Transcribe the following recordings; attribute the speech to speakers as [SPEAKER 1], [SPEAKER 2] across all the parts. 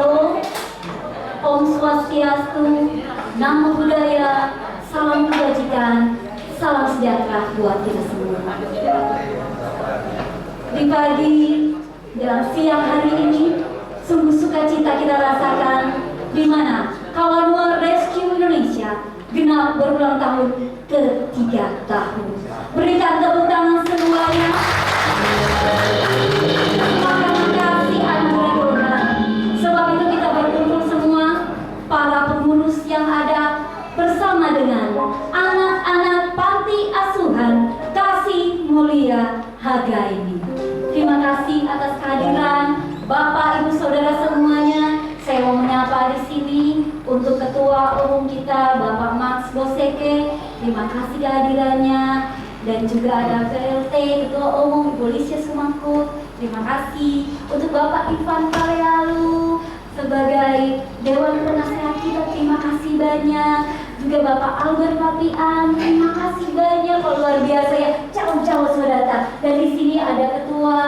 [SPEAKER 1] Halo, Om Swastiastu, Namo Buddhaya, salam kebajikan, salam sejahtera buat kita semua. Di pagi dalam siang hari ini, sungguh sukacita kita rasakan di mana Kawan Luar Rescue Indonesia genap berulang tahun ke-3 tahun. Berikan tepuk tangan semuanya. Terima kasih anugerah Tuhan. Sebab itu kita berkumpul semua para pengurus yang ada bersama dengan anak-anak panti asuhan Kasih Mulia Hagaini. Terima kasih atas kehadiran Bapak Ibu Saudara semuanya. Saya mau menyapa di sini untuk Ketua Umum kita Bapak Max Boseke. Terima kasih kehadirannya. Dan juga ada PLT Ketua Umum Ibu Lisya Sumangkut. Terima kasih untuk Bapak Ivan Palealu sebagai Dewan Penasehat kita. Terima kasih banyak. Juga Bapak Albert Papian. Terima kasih banyak. Luar biasa ya. Jauh-jauh sudah datang. Dan di sini ada Ketua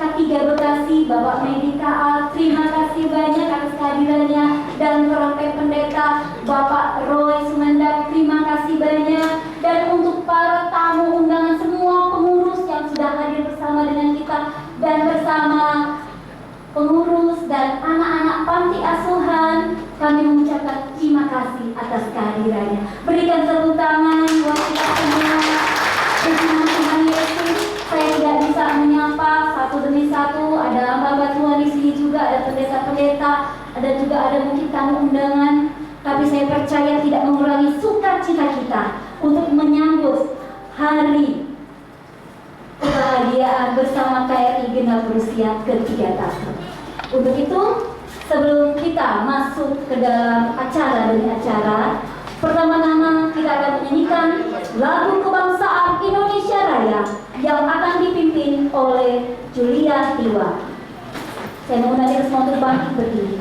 [SPEAKER 1] K3 Bekasi, Bapak Medika. Terima kasih banyak atas kehadirannya. Dan Trompet Pendeta Bapak Roy Sumendak. Terima kasih banyak. Dan untuk para tamu undangan semua pengurus yang sudah hadir bersama dengan kita dan bersama pengurus dan anak-anak panti asuhan, kami mengucapkan terima kasih atas kehadirannya. Berikan tepuk tangan buat kita semua. Terima Tuhan Yesus. Saya tidak bisa menyapa satu demi satu. Ada Bapak Tuhan di sini juga, ada pendeta-pendeta, ada juga ada mungkin tamu undangan. Tapi saya percaya tidak mengurangi sukacita kita untuk menyambut hari kebahagiaan bersama KRI genap berusia ke-3 tahun. Untuk itu, sebelum kita masuk ke dalam acara demi acara, pertama-tama kita akan menyanyikan lagu kebangsaan Indonesia Raya yang akan dipimpin oleh Julia Tiwa. Saya mengundang kita semua untuk bangkit berdiri.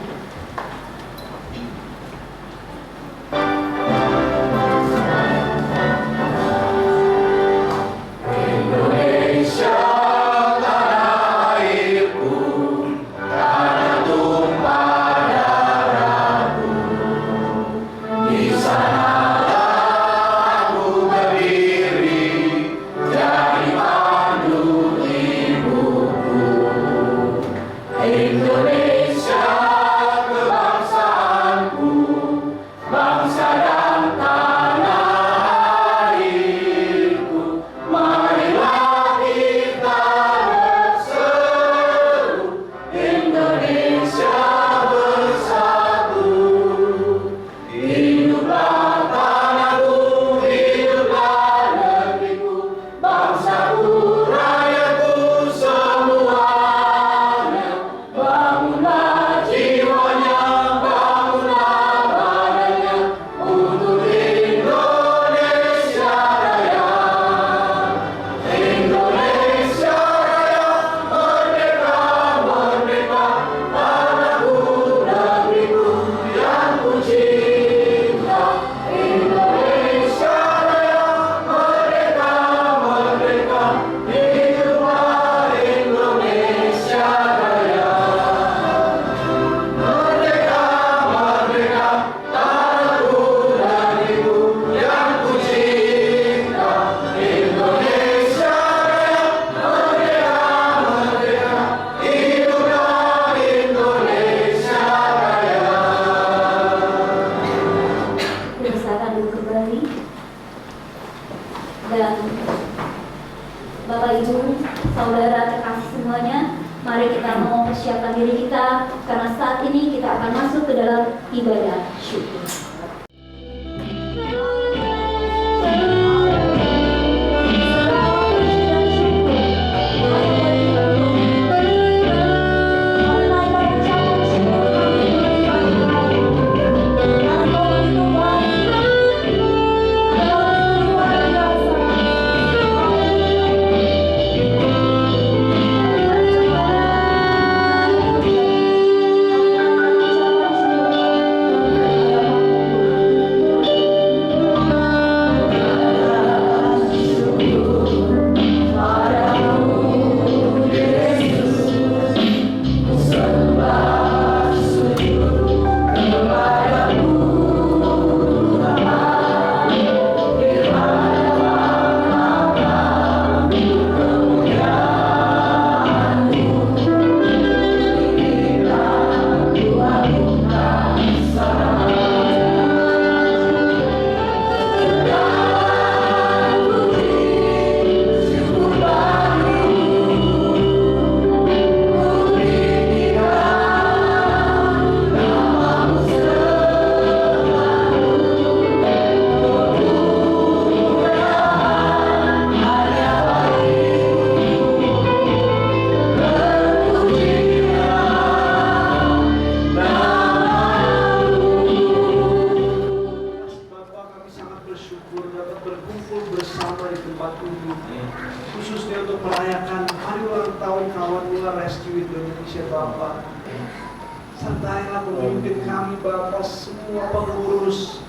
[SPEAKER 2] Sertailah pemimpin kami Bapa, semua pengurus.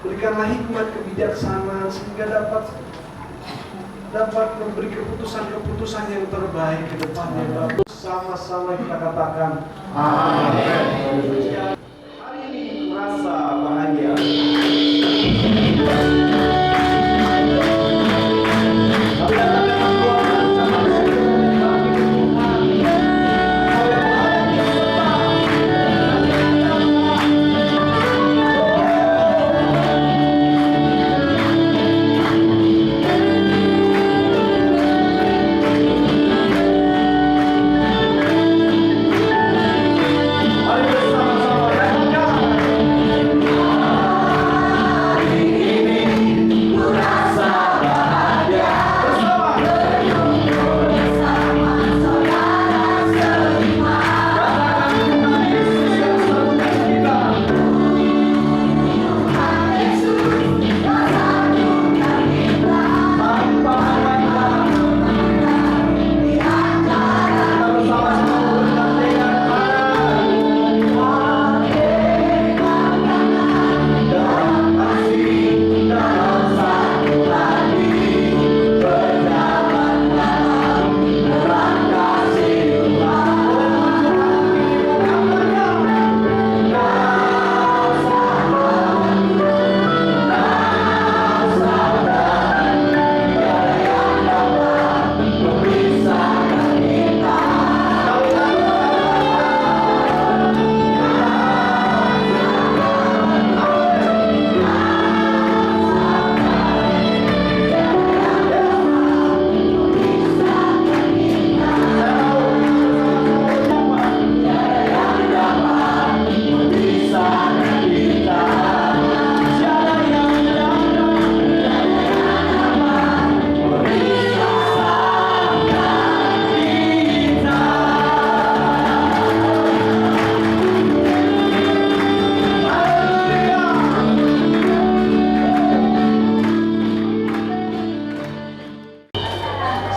[SPEAKER 2] Berikanlah hikmat kebijaksanaan sehingga dapat memberi keputusan-keputusan yang terbaik ke depannya Bapak. Sama-sama kita katakan amin. Hari ini merasa bahagia.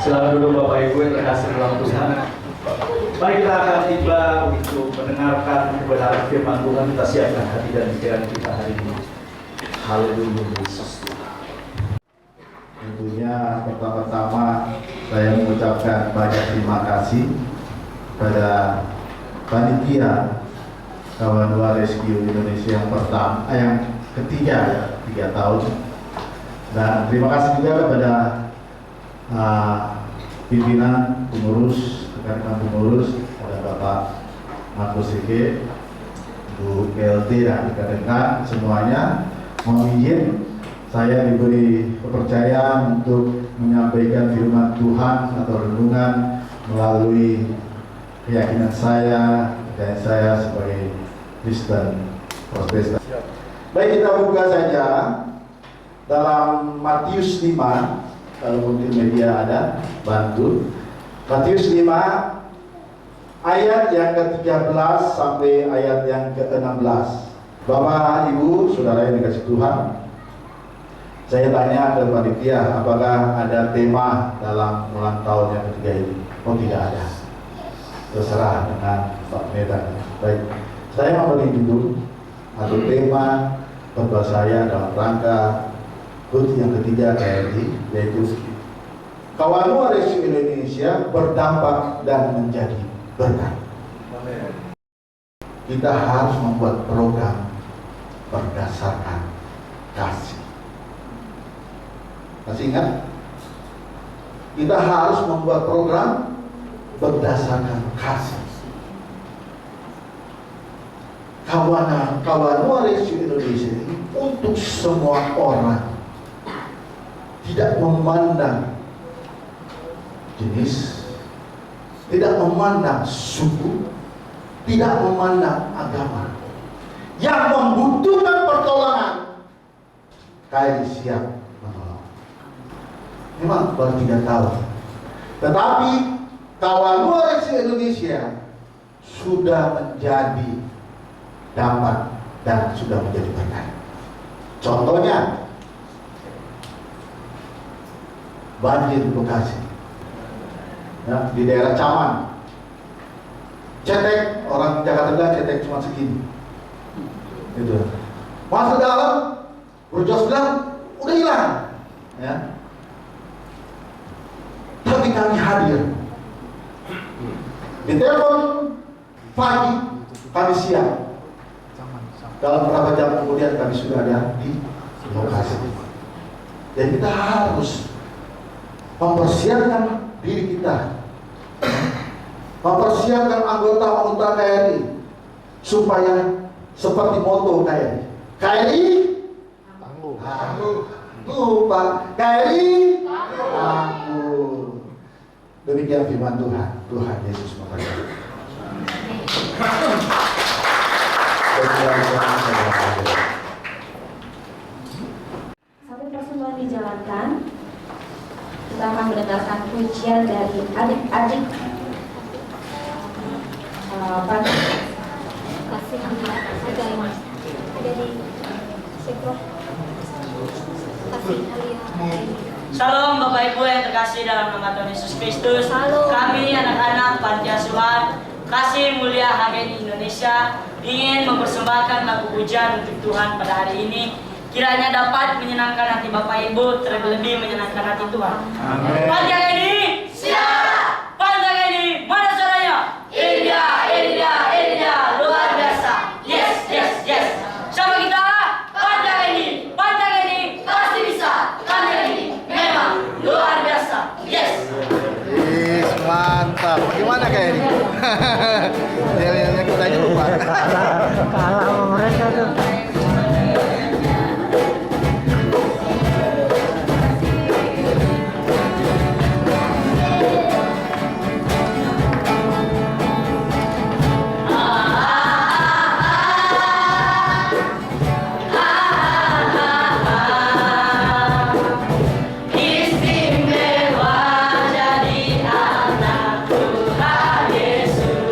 [SPEAKER 3] Selamat dulu Bapak Ibu yang terkasih dalam Tuhan. Mari kita akan tiba untuk mendengarkan kebenaran firman Tuhan. Kita siapkan hati dan pikiran kita hari ini. Haleluya Yesus.
[SPEAKER 4] Tentunya pertama-tama saya mengucapkan banyak terima kasih pada panitia Kawan Dua Rescue Indonesia yang ketiga, 3 tahun. Dan terima kasih juga kepada pimpinan, pengurus, rekan-rekan pengurus, ada Bapak Markus Ege, Bu PLT dan rekan-rekan semuanya. Mohon izin saya diberi kepercayaan untuk menyampaikan firman Tuhan atau renungan melalui keyakinan saya dan saya sebagai Kristen Protestan. Baik, kita buka saja dalam Matius 5. Kalau mungkin media ada, bantu. Matius 5 ayat yang ke-13 sampai ayat yang ke-16. Bapak, Ibu, Saudara yang dikasih Tuhan, saya tanya ke panitia, apakah ada tema dalam ulang tahun yang ketiga ini? Oh, tidak ada. Terserah dengan Pak Medan. Baik, saya memberi judul atau tema khotbah saya dalam rangka HUT yang ketiga KRI, yaitu Kawan Rescue Indonesia berdampak dan menjadi berkat. Kita harus membuat program berdasarkan kasih. Masih ingat? Kita harus membuat program berdasarkan kasih. Kawan Rescue Indonesia ini untuk semua orang, tidak memandang jenis, tidak memandang suku, tidak memandang agama. Yang membutuhkan pertolongan, KRI siap menolong. Memang baru 3 tahun, tetapi Kawan Rescue Indonesia sudah menjadi dapat dan sudah menjadi berkat. Contohnya banjir di Bekasi, ya, di daerah Caman. cetek, orang Jakarta bilang cetek cuma segini. Gitu. Masuk dalam, berjos bilang udah hilang, ya. Tapi kami hadir. Ditelepon pagi, kami siap. Dalam beberapa jam kemudian kami sudah ada di lokasi. Dan kita harus mempersiapkan diri kita, mempersiapkan anggota-anggota KRI supaya seperti moto KRI. KRI tangguh. Tuh Pak, KRI tangguh. Demikian firman Tuhan. Tuhan Yesus memberkati.
[SPEAKER 1] Sampai persembahan dijalankan, kita akan mendengarkan pujian dari adik-adik
[SPEAKER 5] Kasih ada ini, ada di sektor kasih Alia.
[SPEAKER 6] Shalom Bapak Ibu yang terkasih dalam nama Tuhan Yesus Kristus.
[SPEAKER 5] Shalom.
[SPEAKER 6] Kami anak-anak Panti Asuhan Kasih Mulia HGNI Indonesia ingin mempersembahkan lagu pujian untuk Tuhan pada hari ini. Kiranya dapat menyenangkan hati Bapak Ibu, terlebih menyenangkan hati Tuhan.
[SPEAKER 4] Amin.
[SPEAKER 6] Panti HGNI siap. Panti HGNI mana suaranya? India, luar biasa. Yes. Sama kita. Panti HGNI pasti bisa. Panti HGNI memang luar biasa. Yes.
[SPEAKER 4] Mantap. Bagaimana kayak ini? Yang kita aja lupa.
[SPEAKER 7] Kalah sama mereka tuh.
[SPEAKER 6] Istimewa jadi anak Tuhan Yesus.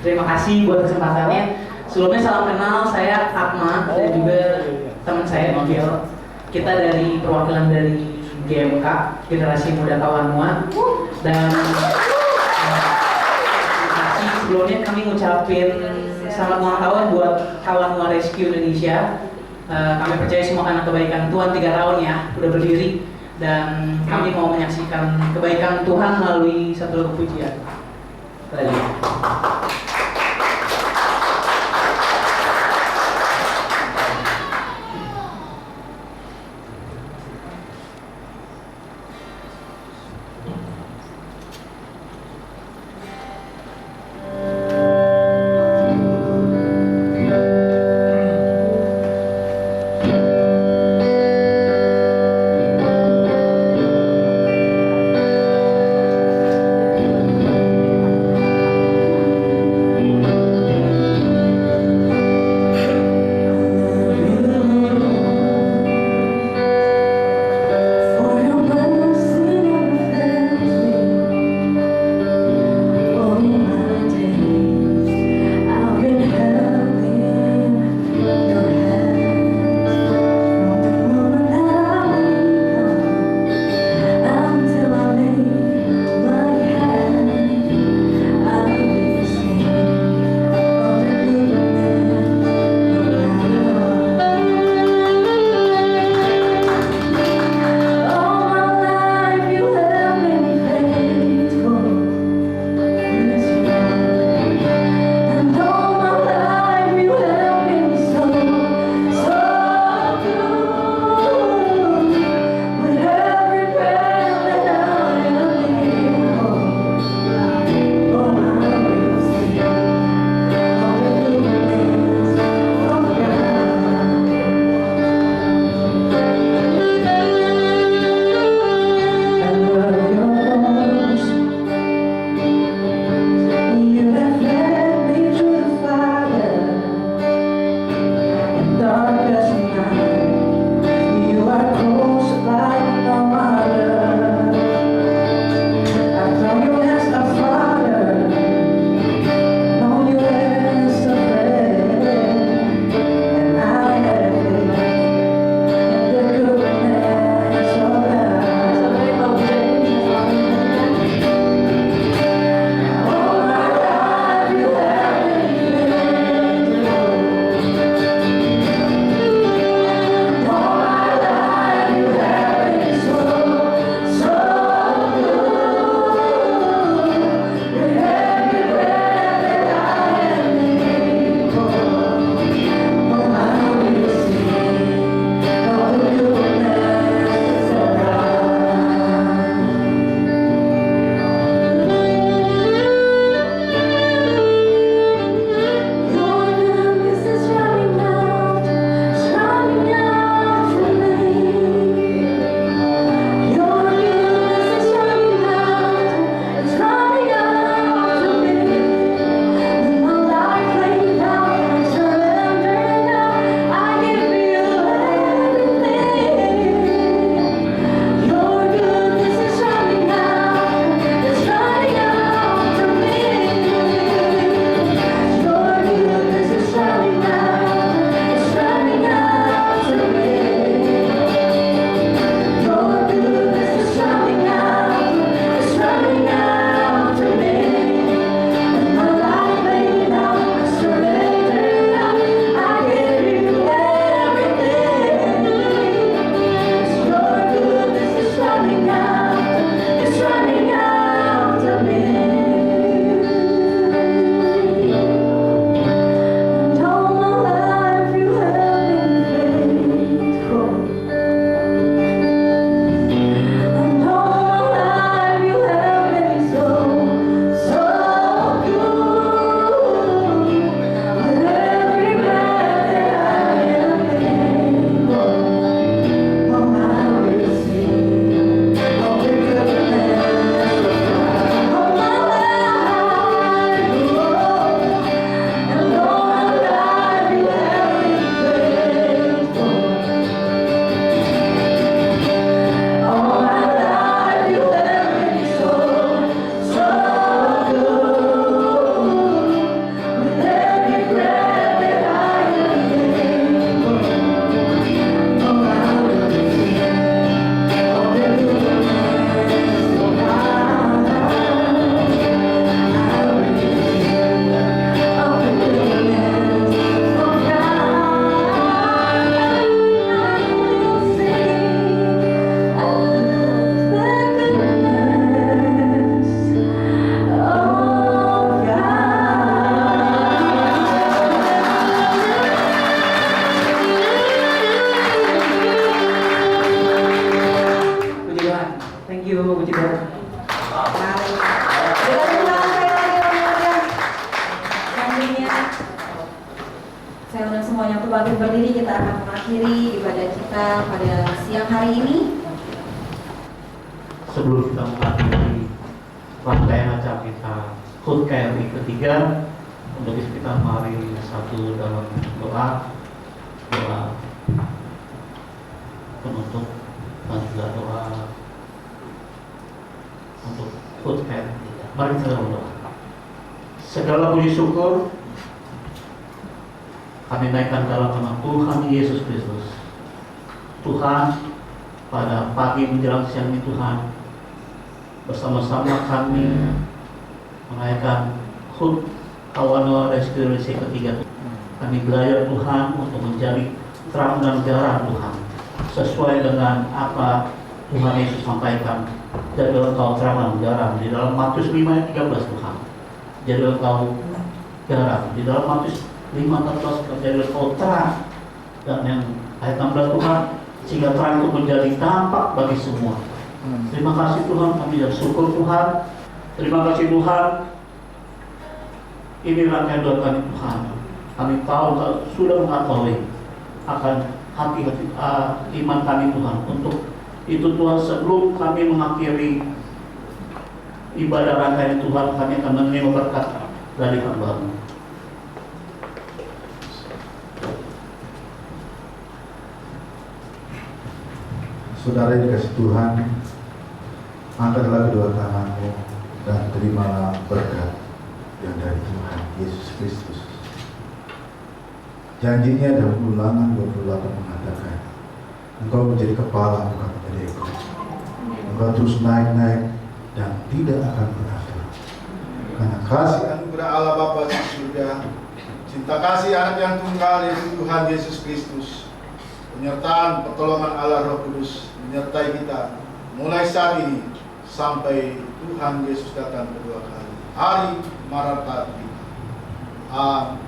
[SPEAKER 8] Terima kasih buat kesempatannya. Sebelumnya salam kenal, saya Akma dan juga teman saya Miguel. Kita dari perwakilan dari GMK, Generasi Muda Kawanua. Dan sebelumnya kami ngucapin selamat ulang tahun buat Kawanua Rescue Indonesia. Kami percaya semua karena kebaikan Tuhan 3 tahun ya, udah berdiri. Dan kami mau menyaksikan kebaikan Tuhan melalui satu lagu pujian. Tadi.
[SPEAKER 1] semuanya untuk bangkit berdiri, kita akan mengakhiri ibadah kita pada siang hari ini.
[SPEAKER 9] Sebelum kita mengakhiri rangkaian acara kita HUT KRI ketiga, untuk itu kita mari satu dalam doa penutup dan juga doa untuk HUT KRI. Mari kita berdoa. Segala puji syukur kami naikkan dalam nama Tuhan Yesus Kristus. Tuhan, pada pagi menjelang siang ini Tuhan, bersama-sama kami menaikkan HUT Kawanua Rescue Indonesia ketiga. Kami belajar Tuhan untuk menjadi terang dan garam Tuhan, sesuai dengan apa Tuhan Yesus sampaikan. Jadilah engkau terang dan garam di dalam Matius 5 ayat 13 Tuhan. Jadilah engkau garam di dalam Matius 5:14, jadilah engkau terang, dan yang ayat 16 Tuhan, sehingga terang itu menjadi tampak bagi semua. Terima kasih Tuhan, kami bersyukur Tuhan. Terima kasih Tuhan. Ini rangkaian doa kami Tuhan. Kami tahu sudah mengetahui akan hati-hati iman kami Tuhan. Untuk itu Tuhan, sebelum kami mengakhiri ibadah rangkaian Tuhan, kami akan menerima berkat dari hamba-Mu.
[SPEAKER 4] Saudara yang dikasih Tuhan, angkatlah kedua tanganmu dan terimalah berkat yang dari Tuhan Yesus Kristus. Janjinya dalam Ulangan 28 mengatakan, engkau menjadi kepala bukan menjadi ekor. Engkau terus naik-naik dan tidak akan pernah turun. Karena kasih anugerah Allah Bapa di surga, cinta kasih anak yang tunggal yaitu Tuhan Yesus Kristus, penyertaan pertolongan Allah Roh Kudus menyertai kita mulai saat ini sampai Tuhan Yesus datang kedua kali. Hari Maranatha kita. Amin.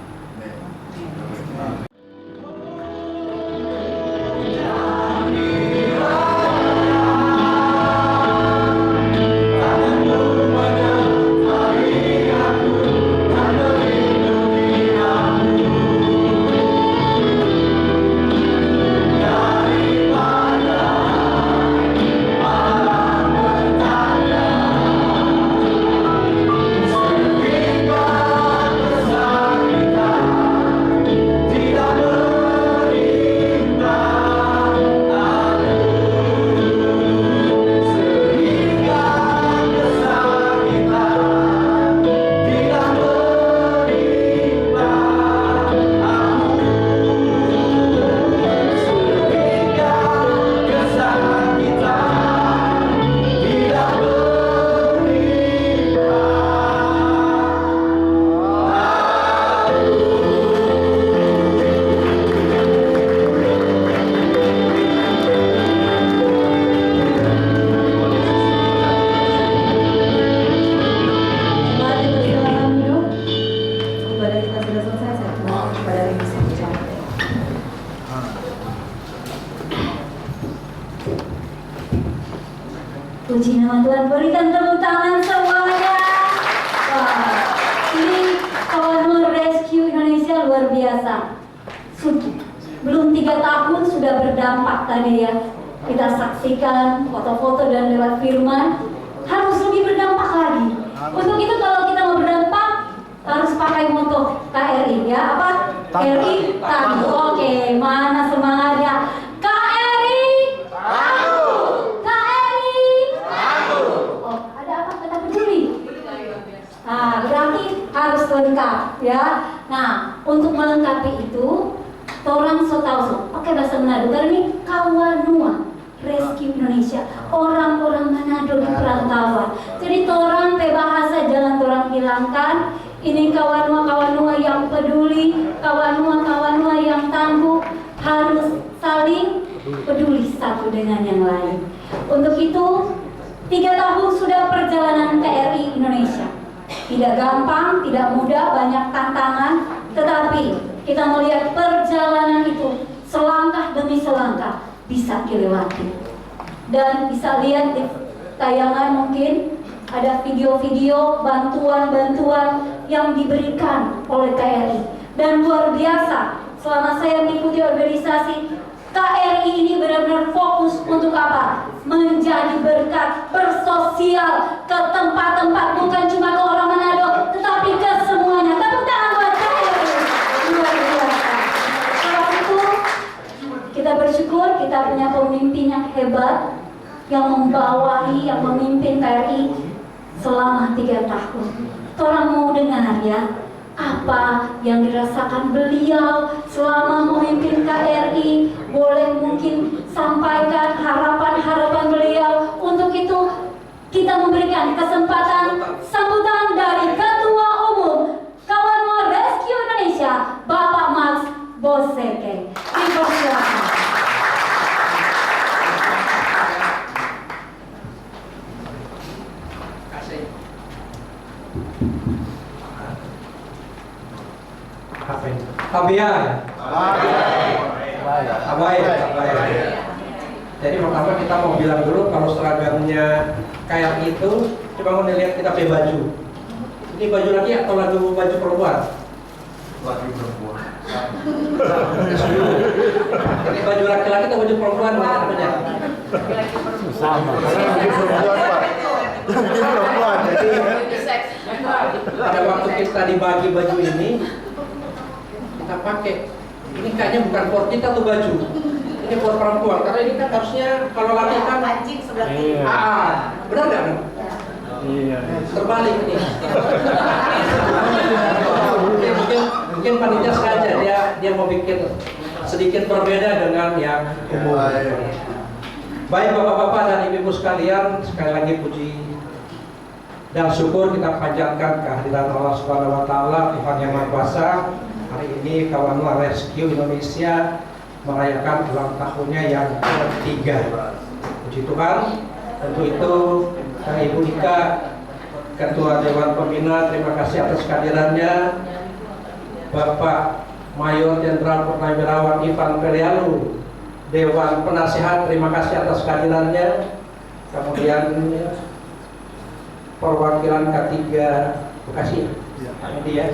[SPEAKER 1] Puji nama Tuhan, berikan tepuk tangan semuanya. Wah, ini Kawanua Rescue Indonesia luar biasa. Belum 3 tahun sudah berdampak tadi ya. Kita saksikan foto-foto dan lewat firman, harus lebih berdampak lagi. Untuk itu kalau kita mau berdampak, harus pakai moto KRI ya. Apa? KRI tangguh. Oke, mana semangatnya? KRI tangguh. KRI tangguh. Oh, ada apa? Kata peduli. Nah, berarti harus lengkap ya. Nah, untuk melengkapi itu, torang sotauso. Oke, bahasa Manado. Karena ini Kawanua Rescue Indonesia, orang-orang Manado di perantauan. Jadi torang teh bahasa jangan torang hilangkan. Ini kawanua-kawanua yang peduli, kawanua-kawanua yang tangguh, harus saling peduli satu dengan yang lain. Untuk itu, 3 tahun sudah perjalanan KRI Indonesia. Tidak gampang, tidak mudah, banyak tantangan, tetapi kita melihat perjalanan itu selangkah demi selangkah bisa dilewati. Dan bisa lihat di tayangan mungkin ada video-video bantuan-bantuan yang diberikan oleh KRI. Dan luar biasa, selama saya mengikuti organisasi KRI ini benar-benar fokus untuk apa? Menjadi berkat, bersosial ke tempat-tempat, bukan cuma ke orang Manado, tetapi ke semuanya. Tepuk tangan buat KRI. Luar biasa. Sebab itu kita bersyukur kita punya pemimpin yang hebat, yang membawahi, yang memimpin KRI selama 3 tahun. Orang mau dengar ya, apa yang dirasakan beliau selama memimpin KRI. Boleh mungkin sampaikan harapan-harapan beliau. Untuk itu kita memberikan kesempatan sambutan dari Ketua Umum Kawan Mua Rescue Indonesia, Bapak Max Boseke. Dipersilakan.
[SPEAKER 10] Fabian. Abai. Jadi pertama kita mau bilang dulu kalau seragamnya kayak itu, coba mau lihat kita pakai baju. Ini baju laki atau baju perempuan? Baju perempuan. Ini baju laki-laki atau baju perempuan? Mana namanya?
[SPEAKER 4] Sama. Baju perempuan, Pak. Baju perempuan.
[SPEAKER 10] Jadi pada waktu kita dibagi baju ini, kita pakai. Ini kayaknya bukan for kita tuh baju. Ini for perempuan. Karena ini kan harusnya kalau laki kan
[SPEAKER 5] Anjing sebelah kiri.
[SPEAKER 10] benar nggak?
[SPEAKER 9] Iya.
[SPEAKER 10] Terbalik nih. mungkin panitia sengaja dia mau bikin sedikit berbeda dengan yang umum. Baik bapak-bapak dan ibu-ibu sekalian, sekali lagi puji dan syukur kita panjatkan kehadiran Allah Subhanahu wa taala, Tuhan yang Maha Kuasa. Hari ini Kawan Mua Rescue Indonesia merayakan ulang tahunnya yang ketiga. Puji Tuhan. Tentu itu Ibu Ika, Ketua Dewan Pembina, terima kasih atas kehadirannya. Bapak Mayor Jenderal Purnawirawan Ivan Perialu, Dewan Penasihat, terima kasih atas kehadirannya. Kemudian perwakilan K3 Bekasi, ya.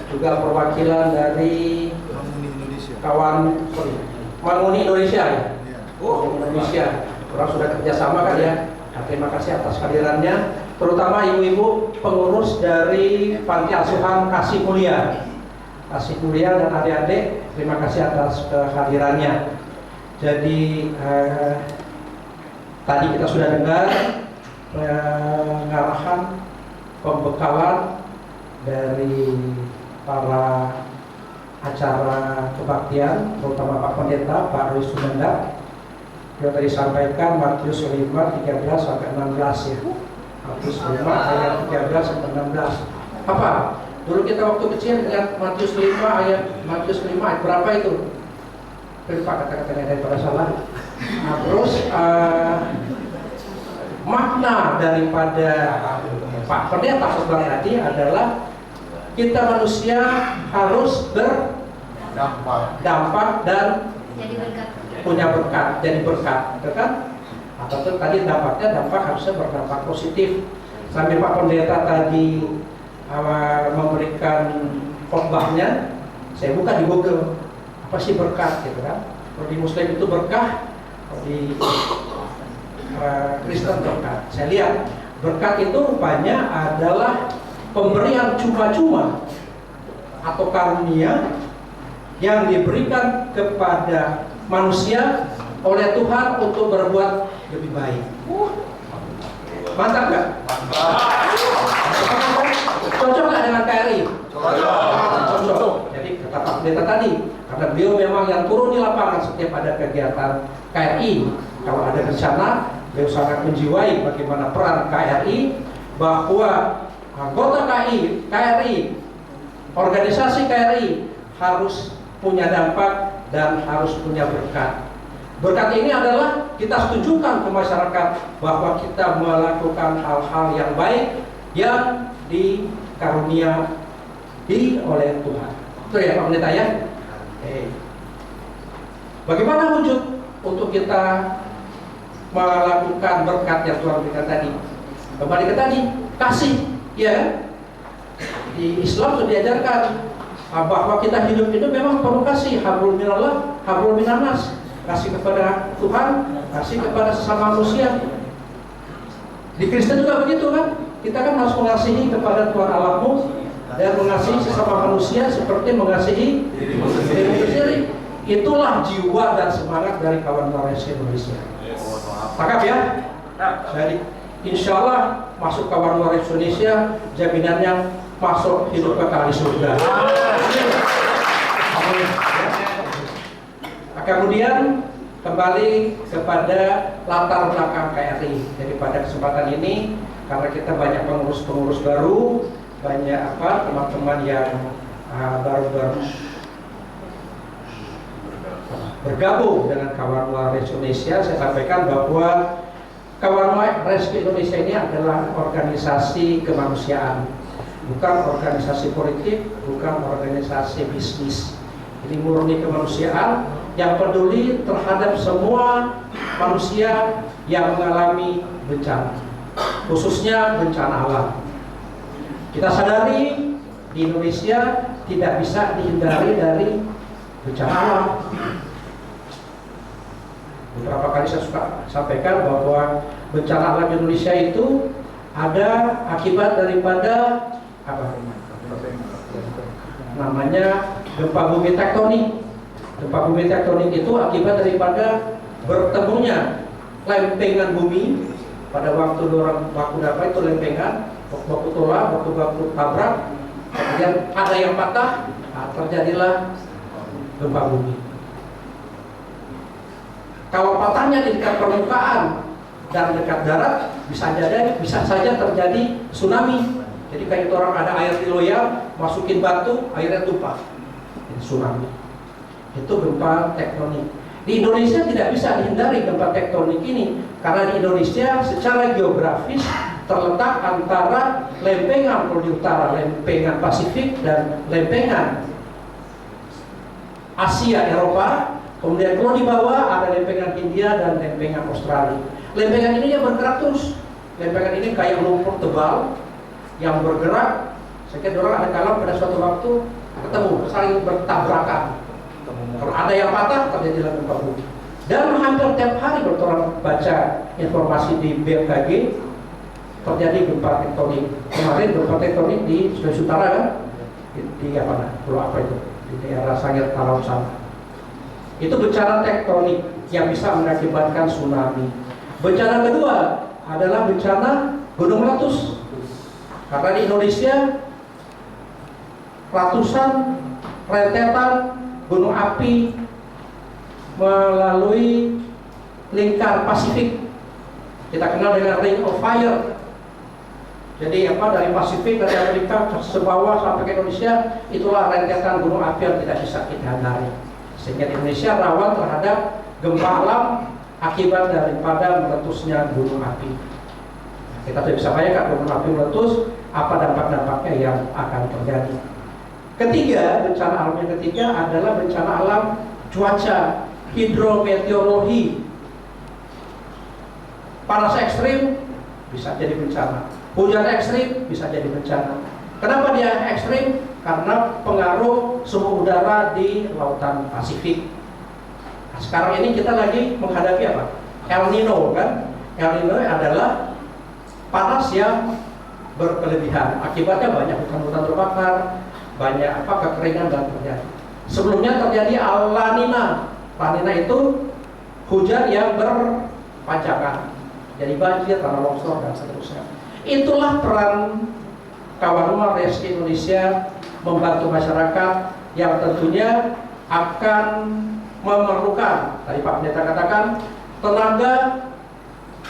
[SPEAKER 10] Juga perwakilan dari kawan Manguni Indonesia, ya. Indonesia, orang sudah kerjasama kan ya. Nah, terima kasih atas kehadirannya, terutama ibu-ibu pengurus dari Panti Asuhan Kasih Mulia dan adik-adik, terima kasih atas kehadirannya. Jadi tadi kita sudah dengar pengarahan pembekalan dari para acara kebaktian, terutama Pak Pendeta, Pak Rui Sumenda, yang tadi sampaikan Matius 5, 13 sampai 16 ya. Matius 5 ayat 13 sampai 16. Apa? Dulu kita waktu kecil ingat Matius 5 ayat berapa itu? Lupa kata-katanya daripada salah. Nah, terus makna daripada Pak Pendeta sebelah tadi adalah kita manusia harus berdampak dan
[SPEAKER 5] Jadi berkat.
[SPEAKER 10] punya berkat, jadi berkat, kan? Atau tadi dampak harusnya berdampak positif. Sambil Pak Pendeta tadi memberikan khotbahnya, saya buka di Google, apa sih berkat, gitu kan? Kalau di Muslim itu berkah, kalau di Kristen berkat. Saya lihat berkat itu rupanya adalah pemberian cuma-cuma atau karunia yang diberikan kepada manusia oleh Tuhan untuk berbuat lebih baik. Mantap nggak? Cocok nggak dengan KRI? Cocok. Jadi kata Pak Pendeta tadi, karena beliau memang yang turun di lapangan setiap ada kegiatan KRI. Kalau ada bencana, beliau sangat menjiwai bagaimana peran KRI, bahwa anggota KRI, organisasi KRI harus punya dampak dan harus punya berkat. Berkat ini adalah kita tunjukkan ke masyarakat bahwa kita melakukan hal-hal yang baik yang dikarunia oleh Tuhan. Betul ya Pak Pendeta ya? Bagaimana wujud untuk kita melakukan berkat yang Tuhan berikan tadi? Kembali ke tadi, kasih, ya. Di Islam sudah diajarkan bahwa kita hidup itu memang perlu kasih, hablum minallah, hablum minannas, kasih kepada Tuhan, kasih kepada sesama manusia. Di Kristen juga begitu kan? Kita kan harus mengasihi kepada Tuhan Allahmu dan mengasihi sesama manusia seperti mengasihi dirimu sendiri. Itulah jiwa dan semangat dari kawan Rescue Indonesia. Tangkap ya? Jadi insya Allah masuk kawan Rescue Indonesia, jaminannya masuk hidup kekal di surga. Kemudian kembali kepada latar belakang KRI. Jadi pada kesempatan ini, karena kita banyak pengurus-pengurus baru, banyak teman-teman yang baru-baru bergabung dengan Kawan Rescue Indonesia, saya sampaikan bahwa Kawan Rescue Indonesia ini adalah organisasi kemanusiaan, bukan organisasi politik, bukan organisasi bisnis. Ini murni kemanusiaan yang peduli terhadap semua manusia yang mengalami bencana, khususnya bencana alam. Kita sadari di Indonesia tidak bisa dihindari dari bencana alam. Beberapa kali saya suka sampaikan bahwa bencana alam Indonesia itu ada akibat daripada namanya gempa bumi tektonik. Gempa bumi tektonik itu akibat daripada bertemunya lempengan bumi pada waktu itu lempengan, waktu tolak, waktu tabrak, kemudian ada yang patah, terjadilah gempa bumi. Kalau patahnya di dekat permukaan dan dekat darat, bisa saja terjadi tsunami. Jadi kayak orang ada air di loyang, masukin batu, airnya tumpah. Ini tsunami. Itu gempa tektonik. Di Indonesia tidak bisa dihindari gempa tektonik ini, karena di Indonesia secara geografis terletak antara lempengan di utara, lempengan Pasifik dan lempengan Asia Eropa. Kemudian kalau di bawah ada lempengan India dan lempengan Australia. Lempengan ini yang bergerak terus. Lempengan ini kayak lumpur tebal yang bergerak. Saya kira orang ada kalah pada suatu waktu ketemu, saling bertabrakan. Kalau ada yang patah, terjadilah gempa bumi. Dan hampir tiap hari bertorang baca informasi di BMKG terjadi gempa tektonik. Kemarin gempa tektonik di Sulawesi Utara kan, di pulau apa itu, di daerah Sangir Talau sana. Itu bencana tektonik yang bisa mengakibatkan tsunami. Bencana kedua adalah bencana gunung meletus. Karena di Indonesia ratusan rentetan gunung api melalui lingkar Pasifik. Kita kenal dengan Ring of Fire. Jadi dari Pasifik, dari Amerika sebawah sampai ke Indonesia, itulah rentetan gunung api yang tidak bisa kita hindari. Sehingga Indonesia rawan terhadap gempa alam akibat daripada meletusnya gunung api. Kita tidak bisa bayangkan gunung api meletus, apa dampak-dampaknya yang akan terjadi. Ketiga, bencana alam yang ketiga adalah bencana alam cuaca, hidrometeorologi. Panas ekstrim bisa jadi bencana, hujan ekstrim bisa jadi bencana. Kenapa dia ekstrim? Karena pengaruh suhu udara di lautan Pasifik. Nah, sekarang ini kita lagi menghadapi apa? El Nino kan? El Nino adalah panas yang berkelebihan. Akibatnya banyak hutan-hutan terbakar, banyak kekeringan dan terjadi. Sebelumnya terjadi La Nina. La Nina itu hujan yang berpancakan, jadi banjir, tanah longsor dan seterusnya. Itulah peran Kawan Rescue Indonesia membantu masyarakat yang tentunya akan memerlukan, tadi Pak Pendeta katakan, tenaga,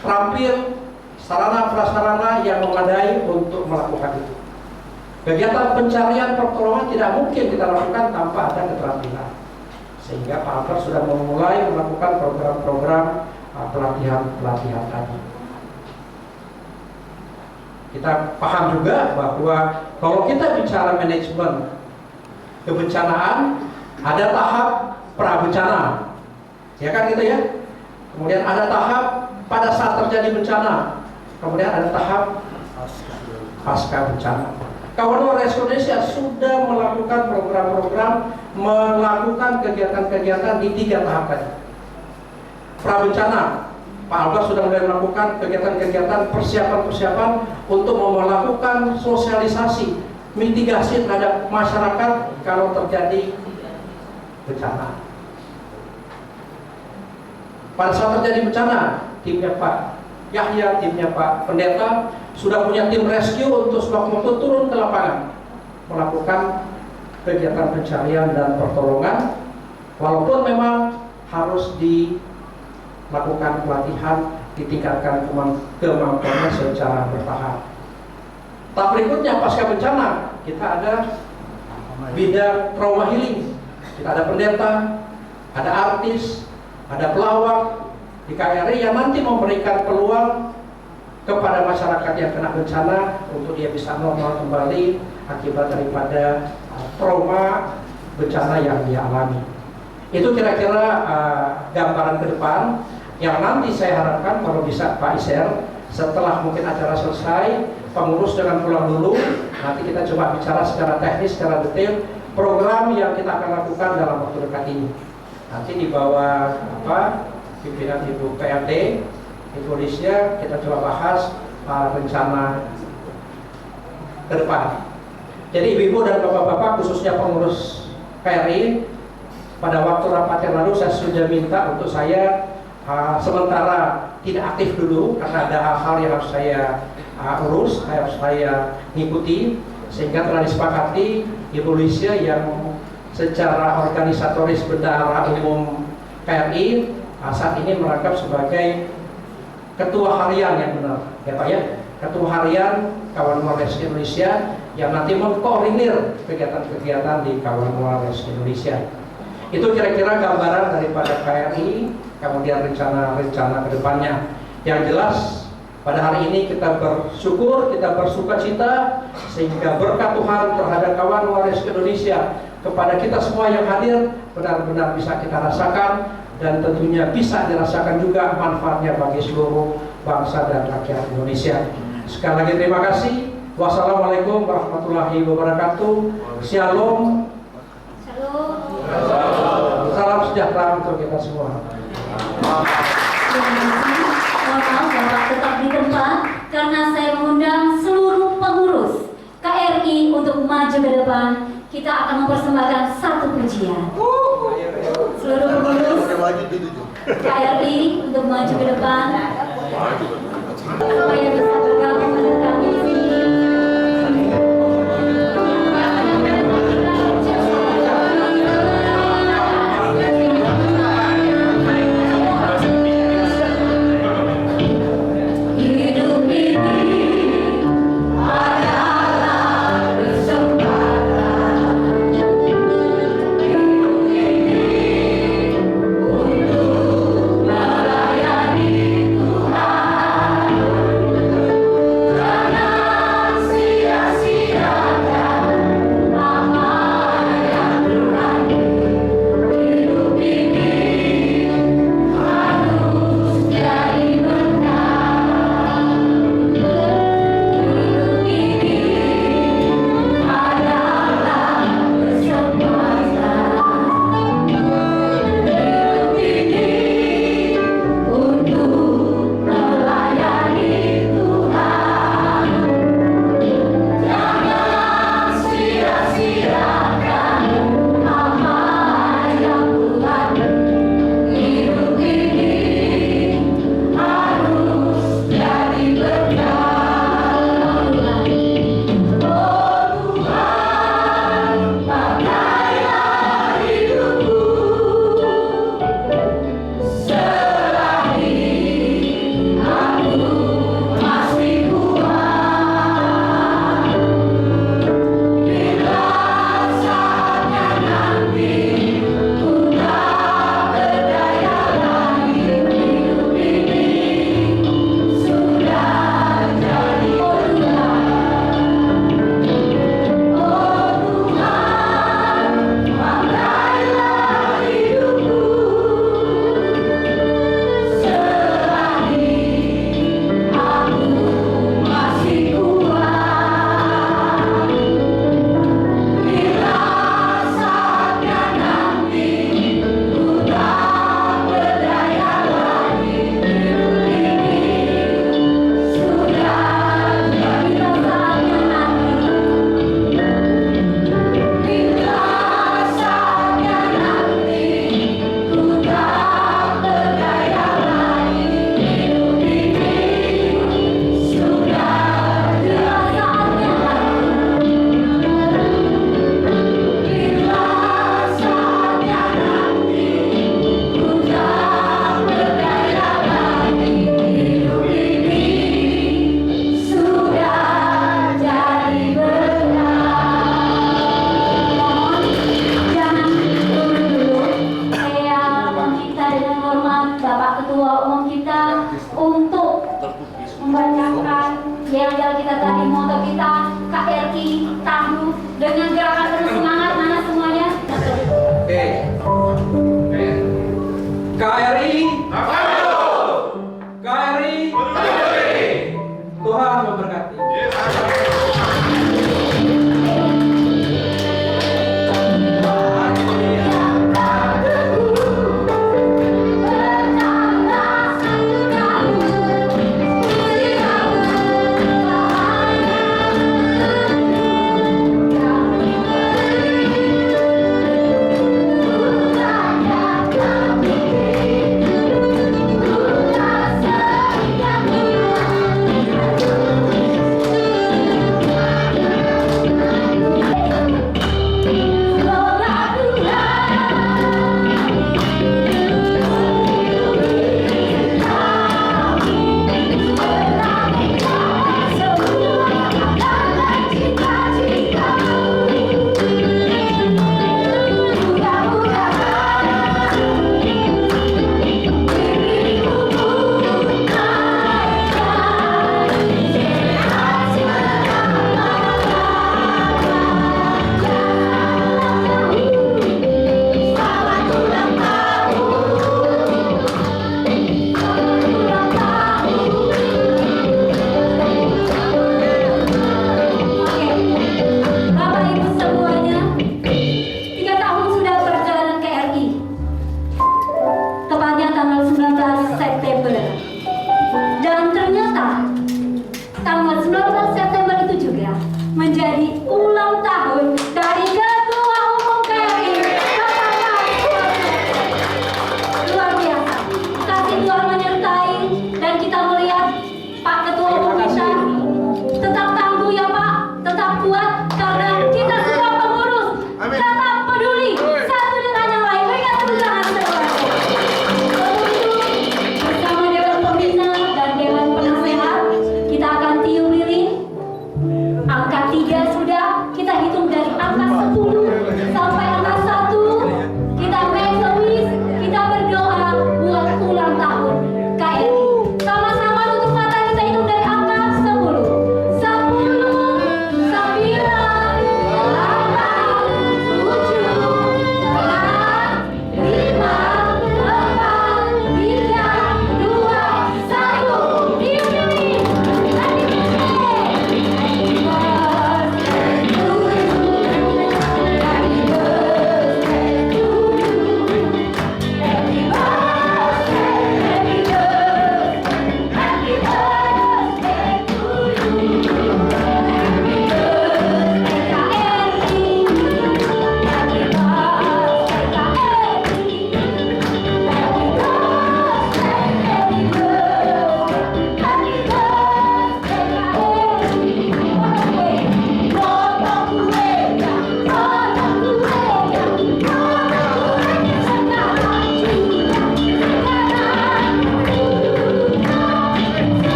[SPEAKER 10] terampil, sarana prasarana yang memadai untuk melakukan itu. Kegiatan pencarian pertolongan tidak mungkin kita lakukan tanpa ada keterampilan. Sehingga Pak Albert sudah memulai melakukan program-program pelatihan tadi. Kita paham juga bahwa kalau kita bicara manajemen kebencanaan, ada tahap prabencana, ya kan gitu ya. Kemudian ada tahap pada saat terjadi bencana, kemudian ada tahap pasca bencana. Kawan Luar Indonesia sudah melakukan program-program, melakukan kegiatan-kegiatan di 3 tahapan. Prabencana, Pak Albas sudah mulai melakukan kegiatan-kegiatan persiapan-persiapan untuk melakukan sosialisasi, mitigasi terhadap masyarakat kalau terjadi bencana. Pada saat terjadi bencana, timnya Pak Yahya, timnya Pak Pendeta sudah punya tim rescue untuk sewaktu-waktu turun ke lapangan melakukan kegiatan pencarian dan pertolongan, walaupun memang harus dilakukan pelatihan, ditingkatkan kemampuannya secara bertahap. Tahap berikutnya pasca bencana kita ada bidang trauma healing, kita ada pendeta, ada artis, ada pelawak di KRI yang nanti memberikan peluang kepada masyarakat yang kena bencana untuk dia bisa normal kembali akibat daripada trauma bencana yang dia alami. Itu kira-kira gambaran ke depan yang nanti saya harapkan kalau bisa Pak Iser, setelah mungkin acara selesai, pengurus jangan pulang dulu, nanti kita coba bicara secara teknis, secara detail program yang kita akan lakukan dalam waktu dekat ini. Nanti di bawah pimpinan Ibu PRD Indonesia kita coba bahas rencana ke depan. Jadi ibu-ibu dan bapak-bapak khususnya pengurus KRI, pada waktu rapat yang lalu saya sudah minta untuk saya sementara tidak aktif dulu karena ada hal-hal yang harus saya urus, harus saya ngikuti, sehingga telah disepakati Ibu Lucia yang secara organisatoris bendahara umum KRI saat ini merangkap sebagai ketua harian yang benar, ya Pak ya, ketua harian Kawan Luar Indonesia yang nanti mengkoordinir kegiatan-kegiatan di Kawan Luar Indonesia. Itu kira-kira gambaran daripada KRI, kemudian rencana-rencana kedepannya. Yang jelas pada hari ini kita bersyukur, kita bersukacita sehingga berkat Tuhan terhadap Kawan Luar Indonesia kepada kita semua yang hadir benar-benar bisa kita rasakan, dan tentunya bisa dirasakan juga manfaatnya bagi seluruh bangsa dan rakyat Indonesia. Sekali lagi terima kasih. Wassalamualaikum warahmatullahi wabarakatuh. Shalom. Salam sejahtera untuk kita semua.
[SPEAKER 1] Mohon maaf Bapak tetap di tempat karena saya mengundang seluruh pengurus KRI untuk maju ke depan. Kita akan mempersembahkan satu pujian. Seluruh pengurus KRI untuk maju ke depan supaya bisa bergabung dengan kami di sini.
[SPEAKER 11] Melayani Tuhan.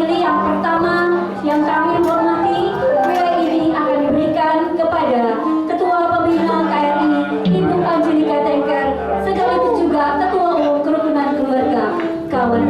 [SPEAKER 1] mewakili yang pertama yang kami hormati, kue ini akan diberikan kepada Ketua Pembina KRI Ibu Angelika Tengker, sekaligus juga Ketua Umum Kerukunan Keluarga Kawan.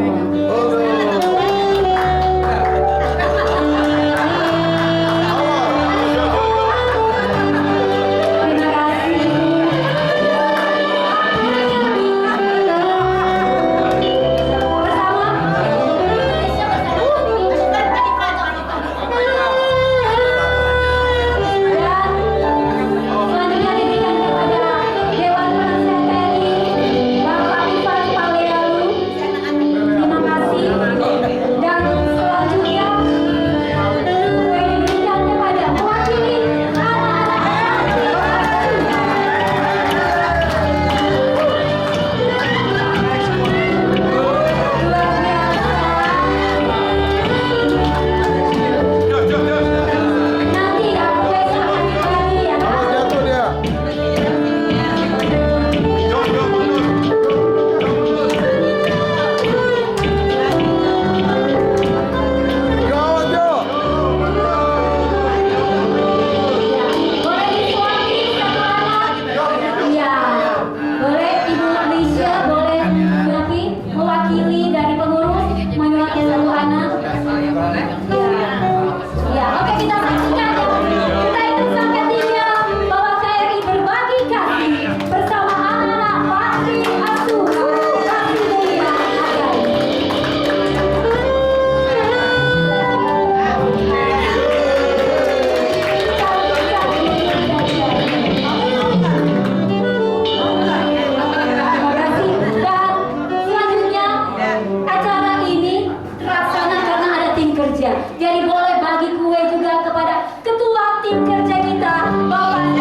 [SPEAKER 1] Jadi boleh bagi kue juga kepada ketua tim kerja kita, Bapak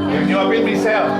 [SPEAKER 11] Yang nyuapin Michelle.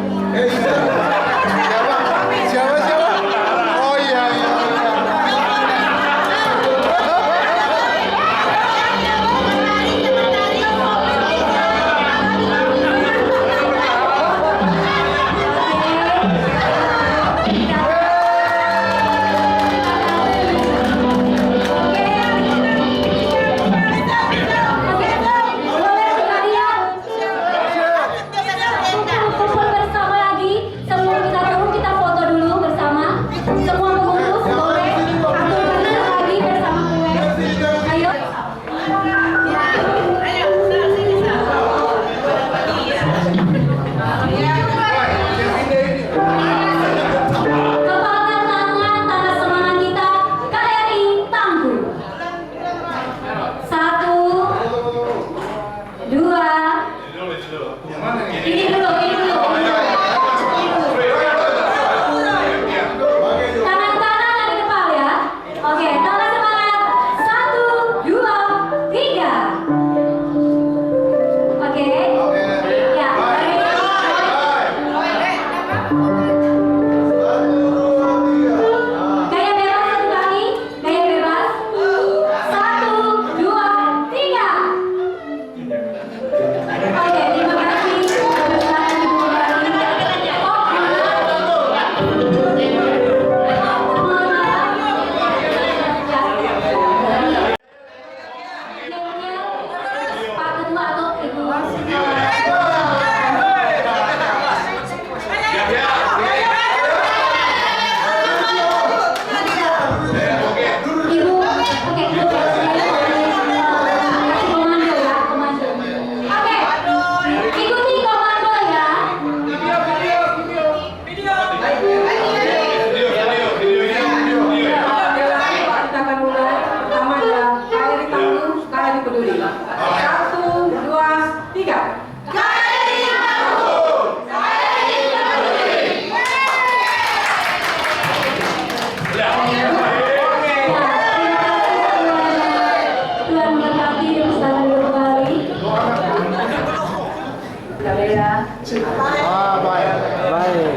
[SPEAKER 12] Siapa? Oh iya.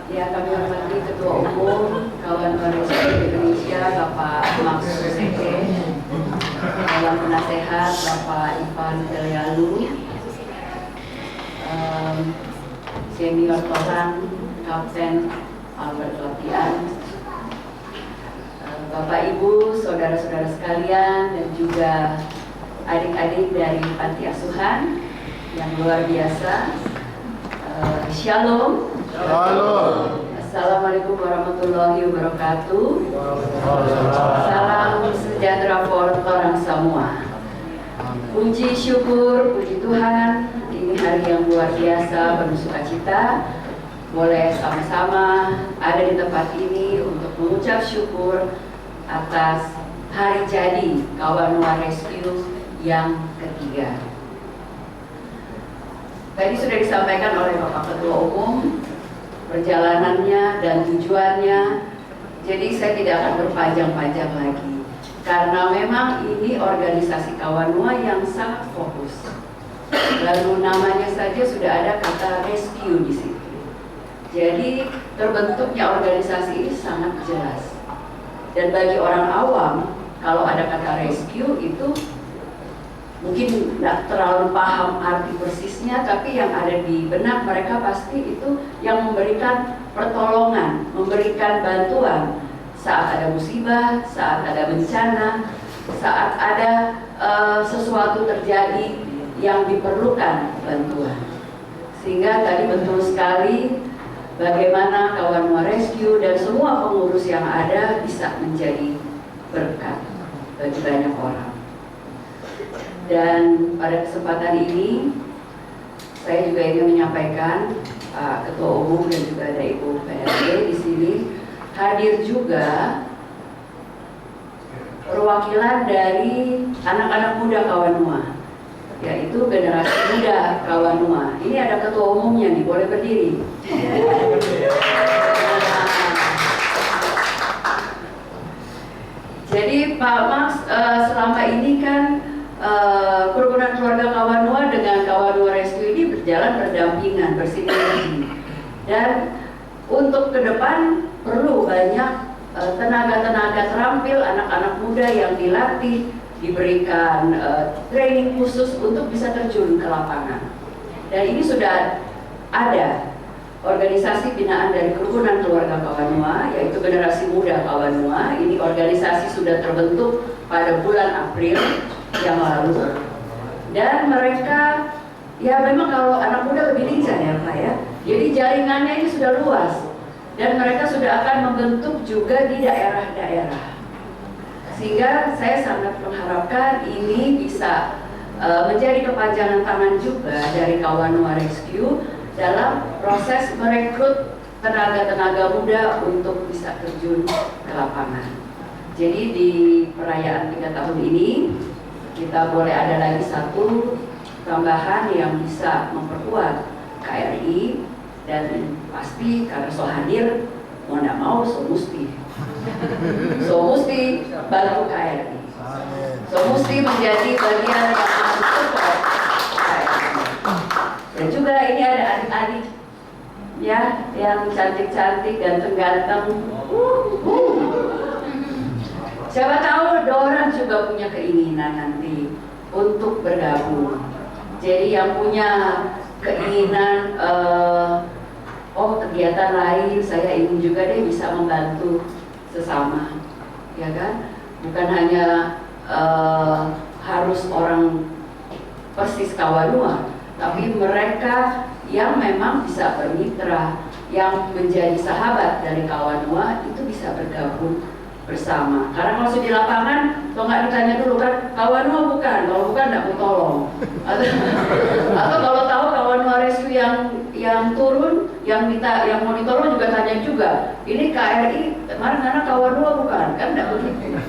[SPEAKER 13] Yang kami hormati Ketua Umum Kawan Malaysia Indonesia Bapak Max Seke, Dewan Penasehat Bapak Ivan Telialu, Senior Toran Kapten Albert Latian, Bapak Ibu, saudara-saudara sekalian, dan juga adik-adik dari Panti Asuhan yang luar biasa. Shalom.
[SPEAKER 12] Shalom.
[SPEAKER 13] Assalamualaikum warahmatullahi wabarakatuh. Salam sejahtera for orang semua. Puji syukur, puji Tuhan, ini hari yang luar biasa, penuh sukacita. Boleh sama-sama ada di tempat ini untuk mengucap syukur atas hari jadi Kawanua Rescue yang ketiga. Tadi sudah disampaikan oleh Bapak Ketua Umum perjalanannya dan tujuannya. Jadi saya tidak akan berpanjang-panjang lagi karena memang ini organisasi Kawanua yang sangat fokus. Baru namanya saja sudah ada kata rescue di situ. Jadi terbentuknya organisasi ini sangat jelas. Dan bagi orang awam, kalau ada kata rescue itu mungkin tidak terlalu paham arti persisnya, tapi yang ada di benak mereka pasti itu yang memberikan pertolongan, memberikan bantuan saat ada musibah, saat ada bencana, saat ada sesuatu terjadi yang diperlukan bantuan. Sehingga tadi betul sekali bagaimana Kawanua Rescue dan semua pengurus yang ada bisa menjadi berkat bagi banyak orang. Dan pada kesempatan ini saya juga ingin menyampaikan Pak Ketua Umum dan juga ada Ibu PRD di sini hadir juga perwakilan dari anak-anak muda Kawanua, yaitu generasi muda Kawanua. Ini ada Ketua Umumnya nih, boleh berdiri. Jadi Pak Max selama ini kan kerukunan keluarga Kawanua dengan Kawanua Rescue ini berjalan berdampingan, bersinergi. Dan untuk ke depan perlu banyak tenaga-tenaga terampil, anak-anak muda yang dilatih, diberikan training khusus untuk bisa terjun ke lapangan. Dan ini sudah ada organisasi binaan dari kerukunan keluarga Kawanua, yaitu Generasi Muda Kawanua. Ini organisasi sudah terbentuk pada bulan April yang lalu. Dan mereka, ya memang kalau anak muda lebih lincah ya Pak ya. Jadi jaringannya ini sudah luas. Dan mereka sudah akan membentuk juga di daerah-daerah. Sehingga saya sangat mengharapkan ini bisa menjadi kepanjangan tangan juga dari Kawanua Rescue dalam proses merekrut tenaga-tenaga muda untuk bisa terjun ke lapangan. Jadi di perayaan 3 tahun ini kita boleh ada lagi satu tambahan yang bisa memperkuat KRI, dan pasti karena so hadir mau tidak mau so mesti bantu KRI, so mesti menjadi bagian yang support KRI. Dan juga ini ada adik-adik ya yang cantik-cantik, ganteng-ganteng. Siapa tahu orang juga punya keinginan nanti untuk bergabung. Jadi yang punya keinginan kegiatan lain, saya ingin juga deh bisa membantu sesama, ya kan? Bukan hanya harus orang persis Kawanua, tapi mereka yang memang bisa bermitra, yang menjadi sahabat dari Kawanua itu bisa bergabung bersama. Karena kalau di lapangan, kalau nggak ditanya dulu kan, Kawanua bukan, kalau bukan nggak mau tolong. Atau kalau tahu Kawanua Rescue yang turun, yang mau ditolong juga tanya juga, ini KRI mana Kawanua bukan, kan nggak begitu.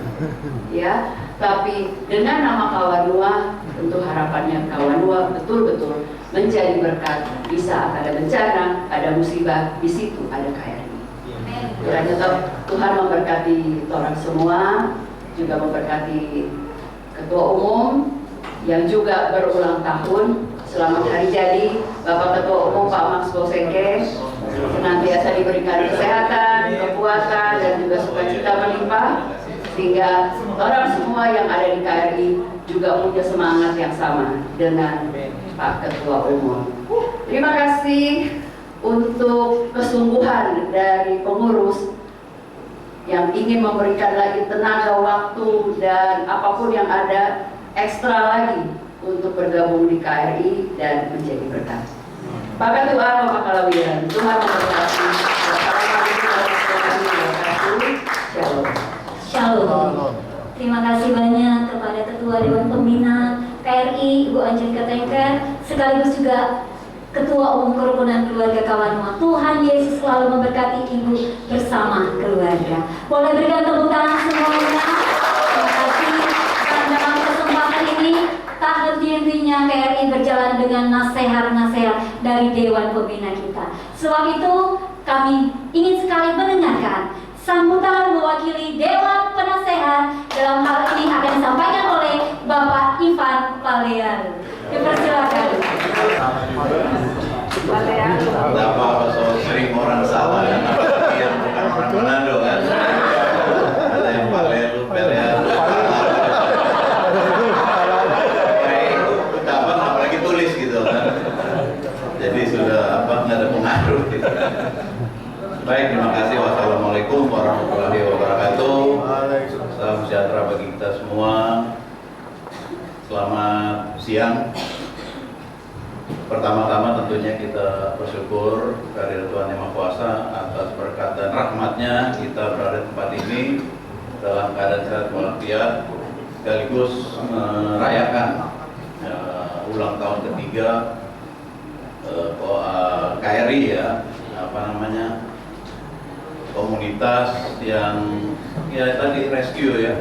[SPEAKER 13] Ya, tapi dengan nama Kawanua, tentu harapannya Kawanua betul-betul menjadi berkat. Bisa ada bencana, ada musibah, di situ ada KRI. Kiranya Tuhan memberkati orang semua, juga memberkati Ketua Umum yang juga berulang tahun. Selamat hari jadi Bapak Ketua Umum Pak Max Boseke, senantiasa diberikan kesehatan, kekuatan, dan juga sukacita melimpah, sehingga orang semua yang ada di KRI juga juga punya semangat yang sama dengan Pak Ketua Umum. Terima kasih untuk kesungguhan dari pengurus yang ingin memberikan lagi tenaga, waktu, dan apapun yang ada ekstra lagi untuk bergabung di KRI dan menjadi berkat. Pak Ketua Bapak Kalawian, Tuhan memberkati. Shalom.
[SPEAKER 1] Shalom. Terima kasih banyak kepada Ketua Dewan Pembina KRI Ibu Angelika Tengker, sekaligus juga Ketua Umum Kerukunan Keluarga Kawanua. Tuhan Yesus selalu memberkati Ibu bersama keluarga. Boleh berikan tepuk tangan semuanya. Terima kasih. Dan dalam kesempatan ini tak henti-hentinya KRI berjalan dengan nasihat-nasihat dari Dewan Pembina kita. Sebab itu kami ingin sekali mendengarkan sambutan mewakili Dewan Penasehat. Dalam hal ini akan disampaikan oleh Bapak Ivan Palean. Dipersilakan.
[SPEAKER 14] Apa so sering orang salah yang bukan orang Manado kan? Ada yang Palean, ucapan apalagi tulis gitu kan. Jadi sudah nggak ada pengaruh gitu. Baik, terima kasih. Wassalamualaikum warahmatullahi wabarakatuh. Salam sejahtera bagi kita semua. Selamat siang. Pertama-tama tentunya kita bersyukur kehadirat Tuhan Yang Maha Kuasa atas berkat dan rahmatnya kita berada di tempat ini dalam keadaan sehat walafiat, sekaligus merayakan ulang tahun ketiga KRI ya, komunitas yang ya tadi rescue ya,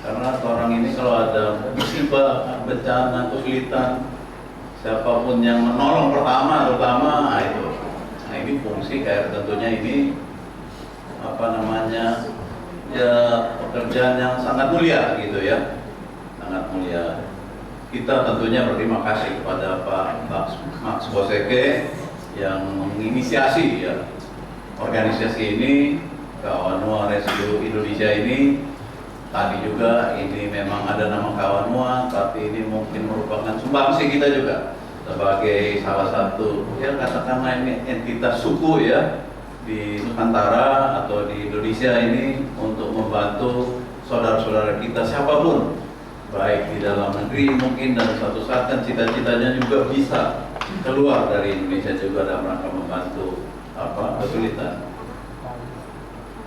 [SPEAKER 14] karena orang ini kalau ada musibah, bencana, kesulitan, siapapun yang menolong terutama itu. Nah ini fungsi KRI tentunya ini ya pekerjaan yang sangat mulia gitu ya, sangat mulia. Kita tentunya berterima kasih kepada Pak Max Boseke yang menginisiasi ya organisasi ini, Kawanua Rescue Indonesia ini. Tadi juga ini memang ada nama Kawanua, tapi ini mungkin merupakan sumbangsi kita juga sebagai salah satu ya katakanlah ini entitas suku ya di Nusantara atau di Indonesia ini untuk membantu saudara-saudara kita siapapun, baik di dalam negeri mungkin, dan suatu saat kan cita-citanya juga bisa keluar dari Indonesia juga dalam rangka membantu kesulitan.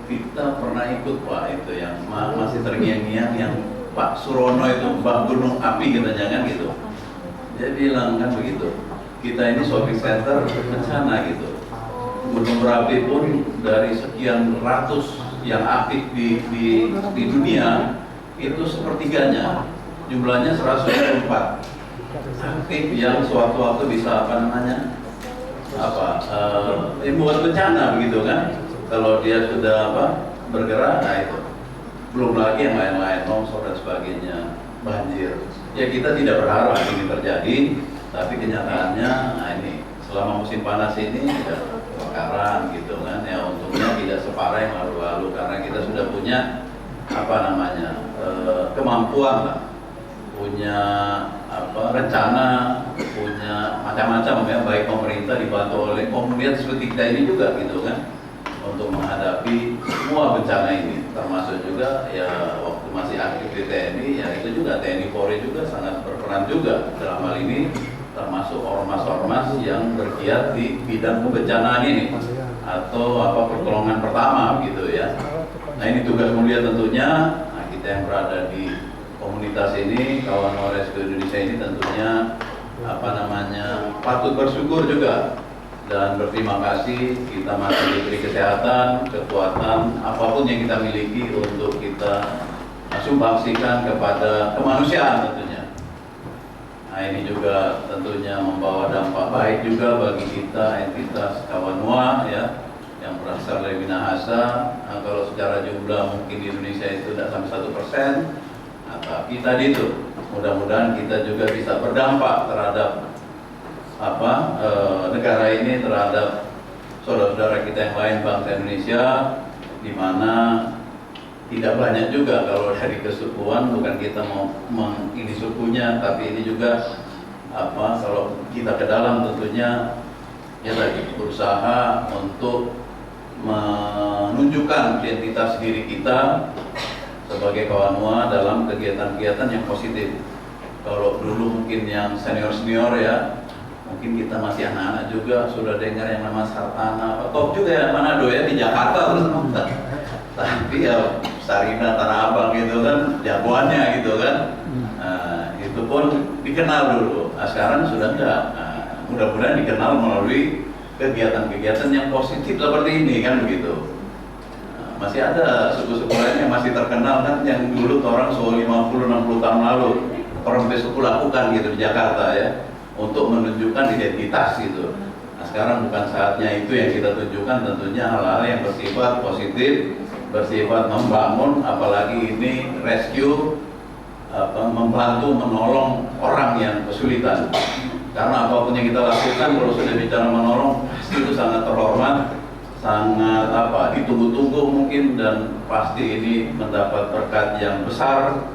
[SPEAKER 14] Kita pernah ikut Pak itu yang masih terngiang-ngiang yang Pak Surono itu, Mbak Gunung Api katanya kan gitu. Dia bilang kan begitu. Kita ini shopping center bencana gitu. Gunung berapi pun dari sekian ratus yang aktif di dunia itu sepertiganya, jumlahnya 124 aktif yang sewaktu-waktu bisa buat bencana begitu kan. Kalau dia sudah bergerak, nah itu belum lagi yang lain-lain, longsor dan sebagainya, banjir. Ya kita tidak berharap ini terjadi, tapi kenyataannya, nah ini selama musim panas ini tidak kebakaran gitu kan. Ya untungnya tidak separah yang lalu-lalu karena kita sudah punya kemampuan lah, punya rencana, punya macam-macam ya, baik pemerintah dibantu oleh komunitas seperti kita ini juga gitu kan, untuk menghadapi semua bencana ini, termasuk juga ya waktu masih aktif di TNI, ya itu juga TNI Polri juga sangat berperan juga dalam hal ini, termasuk ormas-ormas yang bergiat di bidang kebencanaan ini atau pertolongan pertama gitu ya. Nah ini tugas mulia tentunya. Nah, kita yang berada di komunitas ini, Kawanua Rescue Indonesia ini tentunya patut bersyukur juga dan berterima kasih kita masih diberi kesehatan, kekuatan, apapun yang kita miliki untuk kita sumbangsikan kepada kemanusiaan tentunya. Nah ini juga tentunya membawa dampak baik juga bagi kita entitas Kawanua ya, yang berasal dari Minahasa. Nah, kalau secara jumlah mungkin di Indonesia itu tidak sampai 1%, nah, tapi tadi itu mudah-mudahan kita juga bisa berdampak terhadap negara ini, terhadap saudara-saudara kita yang lain bangsa Indonesia, di mana tidak banyak juga kalau dari kesukuan, bukan kita mau ini sukunya, tapi ini juga kalau kita ke dalam tentunya ya tadi berusaha untuk menunjukkan identitas diri kita sebagai Kawanua dalam kegiatan-kegiatan yang positif. Kalau dulu mungkin yang senior-senior ya, mungkin kita masih anak-anak juga sudah dengar yang nama Sartana, top juga ya Manado ya di Jakarta terus nonton. Tapi ya Sarina Tanah Abang gitu kan jagoannya gitu kan. Nah, itu pun dikenal dulu. Nah, sekarang sudah enggak. Nah, mudah-mudahan dikenal melalui kegiatan-kegiatan yang positif seperti ini kan begitu. Nah, masih ada suku-suku lain yang masih terkenal kan yang dulu orang 50-60 tahun lalu orang suku lakukan gitu di Jakarta ya, untuk menunjukkan identitas gitu. Nah, sekarang bukan saatnya itu yang kita tunjukkan, tentunya hal-hal yang bersifat positif, bersifat membangun, apalagi ini rescue, membantu menolong orang yang kesulitan. Karena apapun yang kita lakukan, kalau sudah bicara menolong, pasti itu sangat terhormat, sangat ditunggu-tunggu mungkin, dan pasti ini mendapat berkat yang besar.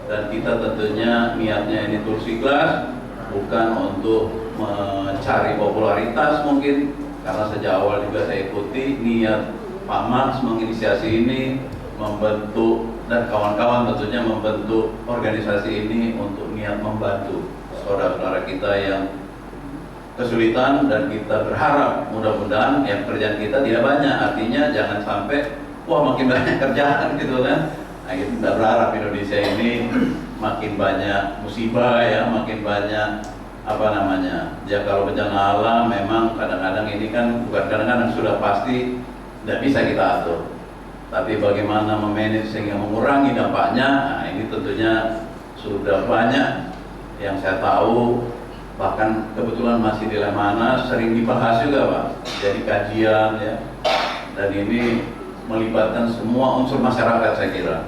[SPEAKER 14] Dan kita tentunya niatnya ini tulus ikhlas, bukan untuk mencari popularitas mungkin, karena sejak awal juga saya ikuti niat Pak Max menginisiasi ini, membentuk dan kawan-kawan tentunya membentuk organisasi ini untuk niat membantu saudara-saudara kita yang kesulitan, dan kita berharap mudah-mudahan yang kerjaan kita tidak banyak, artinya jangan sampai wah makin banyak kerjaan gitu kan. Nah, kita berharap Indonesia ini makin banyak musibah ya, makin banyak ya kalau bencana alam memang kadang-kadang ini kan bukan kadang-kadang sudah pasti tidak bisa kita atur, tapi bagaimana memanage sehingga mengurangi dampaknya. Nah, ini tentunya sudah banyak yang saya tahu, bahkan kebetulan masih di Lemana sering dibahas juga Pak, jadi kajian ya, dan ini melibatkan semua unsur masyarakat saya kira.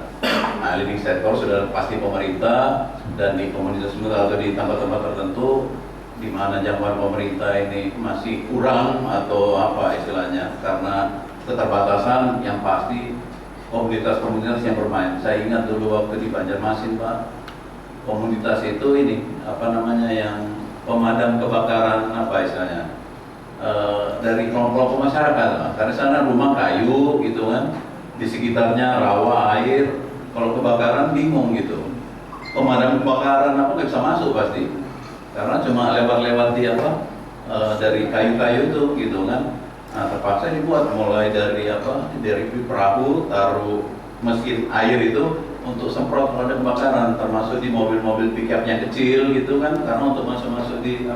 [SPEAKER 14] Nah, leading sektor sudah pasti pemerintah, dan di komunitas atau di tempat-tempat tertentu di mana jangkauan pemerintah ini masih kurang atau istilahnya karena keterbatasan, yang pasti komunitas-komunitas yang bermain. Saya ingat dulu waktu di Banjarmasin Pak, komunitas itu ini yang pemadam kebakaran istilahnya dari kelompok masyarakat Pak. Karena sana rumah kayu gitu kan, di sekitarnya rawa air, kalau kebakaran bingung gitu, pemadam kebakaran nggak bisa masuk pasti, karena cuma lewat-lewat di dari kayu-kayu itu gitu kan. Nah, terpaksa dibuat mulai dari perahu, taruh mesin air itu untuk semprot pemadam kebakaran, termasuk di mobil-mobil pickupnya kecil gitu kan, karena untuk masuk-masuk di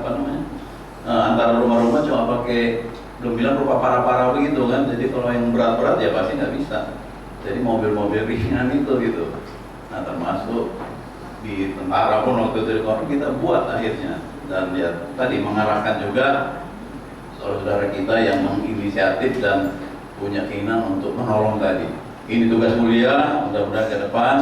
[SPEAKER 14] antara rumah-rumah cuma pakai, belum bilang rupa para-para begitu kan. Jadi kalau yang berat-berat ya pasti nggak bisa. Jadi mobil-mobil ringan itu gitu. Nah, termasuk di tentara pun waktu itu kita buat akhirnya, dan ya tadi mengarahkan juga saudara kita yang menginisiatif dan punya keinginan untuk menolong tadi. Ini tugas mulia, mudah-mudahan ke depan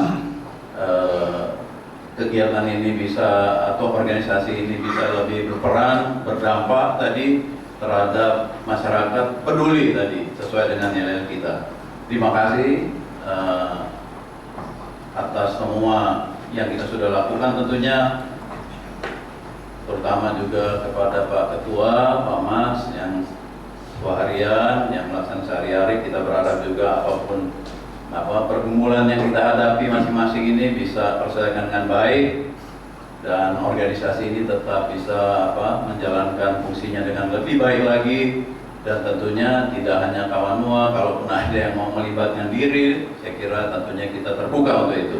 [SPEAKER 14] kegiatan ini bisa, atau organisasi ini bisa lebih berperan, berdampak tadi terhadap masyarakat, peduli tadi sesuai dengan nilai kita. Terima kasih atas semua yang kita sudah lakukan tentunya, terutama juga kepada Pak Ketua, Pak Mas yang seharian, yang melaksanakan sehari-hari. Kita berharap juga apapun pergumulan yang kita hadapi masing-masing ini bisa terselesaikan dengan baik, dan organisasi ini tetap bisa menjalankan fungsinya dengan lebih baik lagi. Dan tentunya tidak hanya Kawanua, kalaupun ada yang mau melibatkan diri, saya kira tentunya kita terbuka untuk itu.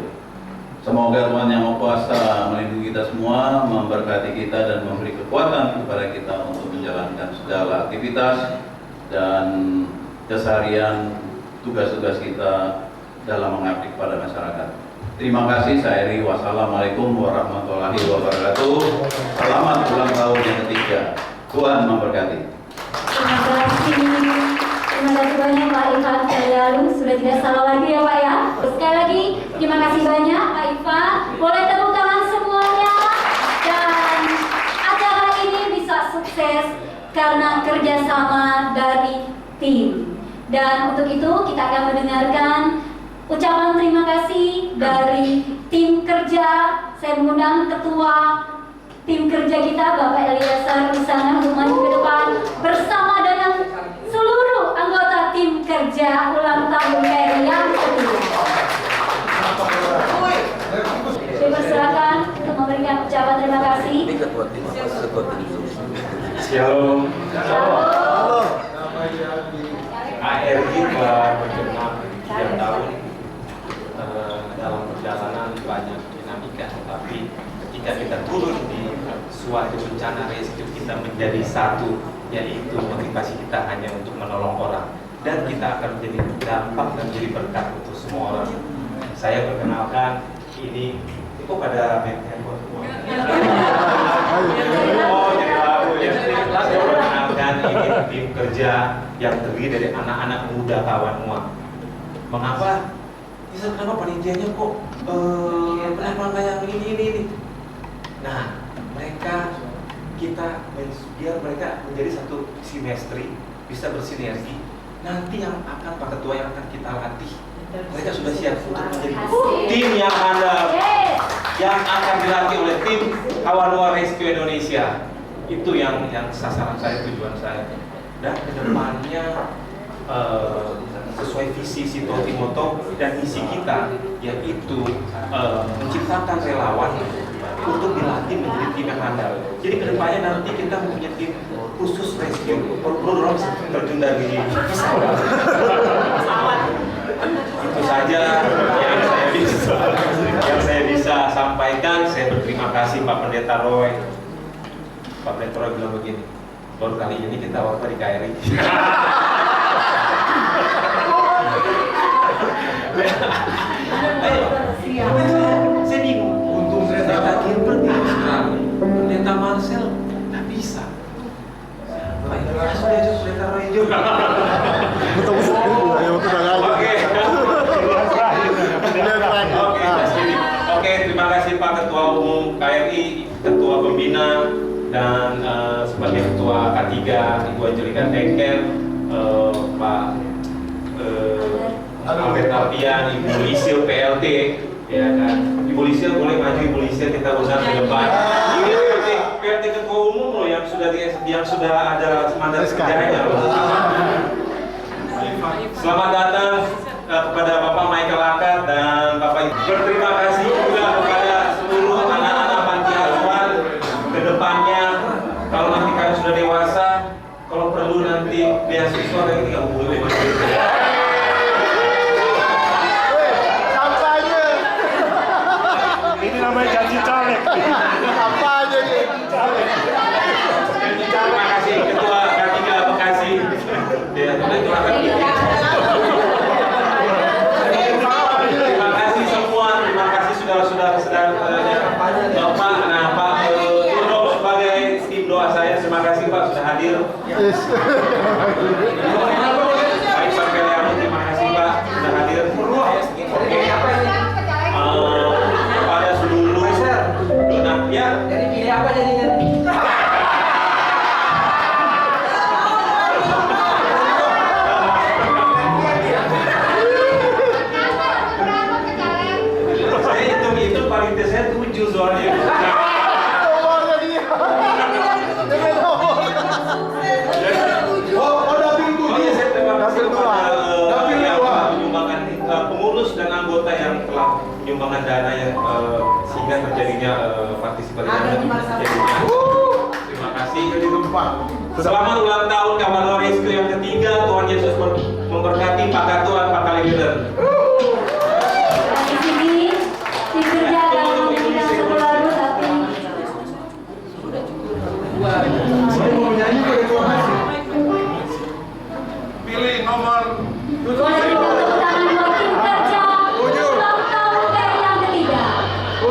[SPEAKER 14] Semoga Tuhan Yang Maha Kuasa melindungi kita semua, memberkati kita dan memberi kekuatan kepada kita untuk menjalankan segala aktivitas dan keseharian tugas-tugas kita dalam mengabdi kepada masyarakat. Terima kasih, saya Eri. Wassalamualaikum warahmatullahi wabarakatuh. Selamat ulang tahun yang ketiga. Tuhan memberkati.
[SPEAKER 1] Terima kasih banyak Pak Ivan Cahyalu, sudah tidak salah lagi ya Pak ya. Sekali lagi terima kasih banyak Pak Ivan. Boleh tepuk tangan semuanya. Dan acara ini bisa sukses karena kerjasama dari tim. Dan untuk itu kita akan mendengarkan Ucapan terima kasih dari tim kerja. Saya mengundang ketua tim kerja kita Bapak Eliasar di sana untuk maju ke depan bersama dengan seluruh anggota tim kerja ulang tahun KRI yang ketiga. Saya persilakan untuk memberikan ucapan terima kasih.
[SPEAKER 15] Shalom. ARI telah bergenap 3 tahun. Dalam perjalanan banyak dinamika, tapi ketika kita turun di suatu bencana rescue, kita menjadi satu, yaitu motivasi kita hanya untuk menolong orang, dan kita akan menjadi dampak dan menjadi berkat untuk semua orang. Saya perkenalkan, ini itu pada handphone. Oh, jadi lagu ya. Saya perkenalkan, ini tim kerja yang terdiri dari anak-anak muda Kawanua. Mengapa? Kenapa panitianya kok penampilan yang ini? Nah, kita biar mereka menjadi satu sinergi, bisa bersinergi. Nanti yang akan Pak Ketua yang akan kita latih, mereka sudah siap untuk menjadi tim yang handal, yang akan dilatih oleh tim Kawanua Rescue Indonesia. Itu yang sasaran saya, tujuan saya. Dan kedepannya sesuai visi Sito Timoto dan misi kita, yaitu menciptakan relawan untuk dilatih menjadi tim yang handal. Jadi kedepannya nanti kita mempunyai tim khusus rescue, program terjun dari pesawat. Itu saja yang saya bisa sampaikan. Saya berterima kasih Pak Pendeta Roy. Pak Pendeta Roy bilang begini, baru kali ini kita waktu di KRI. Saya bingung. Untung saya Pendeta Gilbert di Australia, Pendeta Marcel nggak bisa. Sudah aja Pendeta Roy juga. Oke, terima kasih Pak Ketua Umum KRI, Ketua Pembina, dan sebagai Ketua K3 Ibu Angelika Tengkel, Pak Albert Alpian, Ibu Lisil PLT, ya kan? Ibu Lisil boleh maju, Ibu Lisil kita undang ke depan. Ini PLT Ketua Umum loh yang sudah ada mandat kerjanya loh. Selamat datang kepada Bapak Michael Lakat dan Bapak Ibu. Berterima kasih juga kepada seluruh anak-anak panti asuhan. Kedepannya, kalau nanti kalian sudah dewasa, kalau perlu nanti beasiswa lagi tinggal hubungi Mas.
[SPEAKER 12] Ini namanya janji caleg. Apa aja nih?
[SPEAKER 15] Terima kasih Ketua K3 Bekasi. Ya, terima kasih semua. Terima kasih saudara-saudara Bapak, Pak Turno sebagai tim doa saya. Terima kasih Pak sudah hadir. Baik Pak Keliamu, terima kasih Pak sudah hadir. Kepada seluruh donat ya.
[SPEAKER 10] Jadi pilih apa jadinya?
[SPEAKER 15] Saya hitung paling saya 7 soalnya. Saya terima kasih kepada yang menyumbangkan pengurus dan anggota yang telah menyumbangkan dana yang sehingga terjadinya partisipasi terima kasih. Selamat ulang tahun Kawanua Rescue yang ketiga. Tuhan Yesus memberkati Pak Ketua, Pak Kaliger.
[SPEAKER 1] Di sini tim kerja akan memberikan satu lagu tapi
[SPEAKER 12] Saya mau nyanyi ke Ketua Masih. Pilih nomor 7.
[SPEAKER 1] boleh kita tepuk tangan buat tim kerja ulang tahun KRI yang ketiga.
[SPEAKER 12] 7.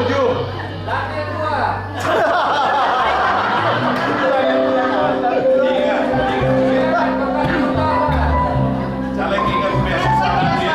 [SPEAKER 12] Caleg ingat beasiswa nanti.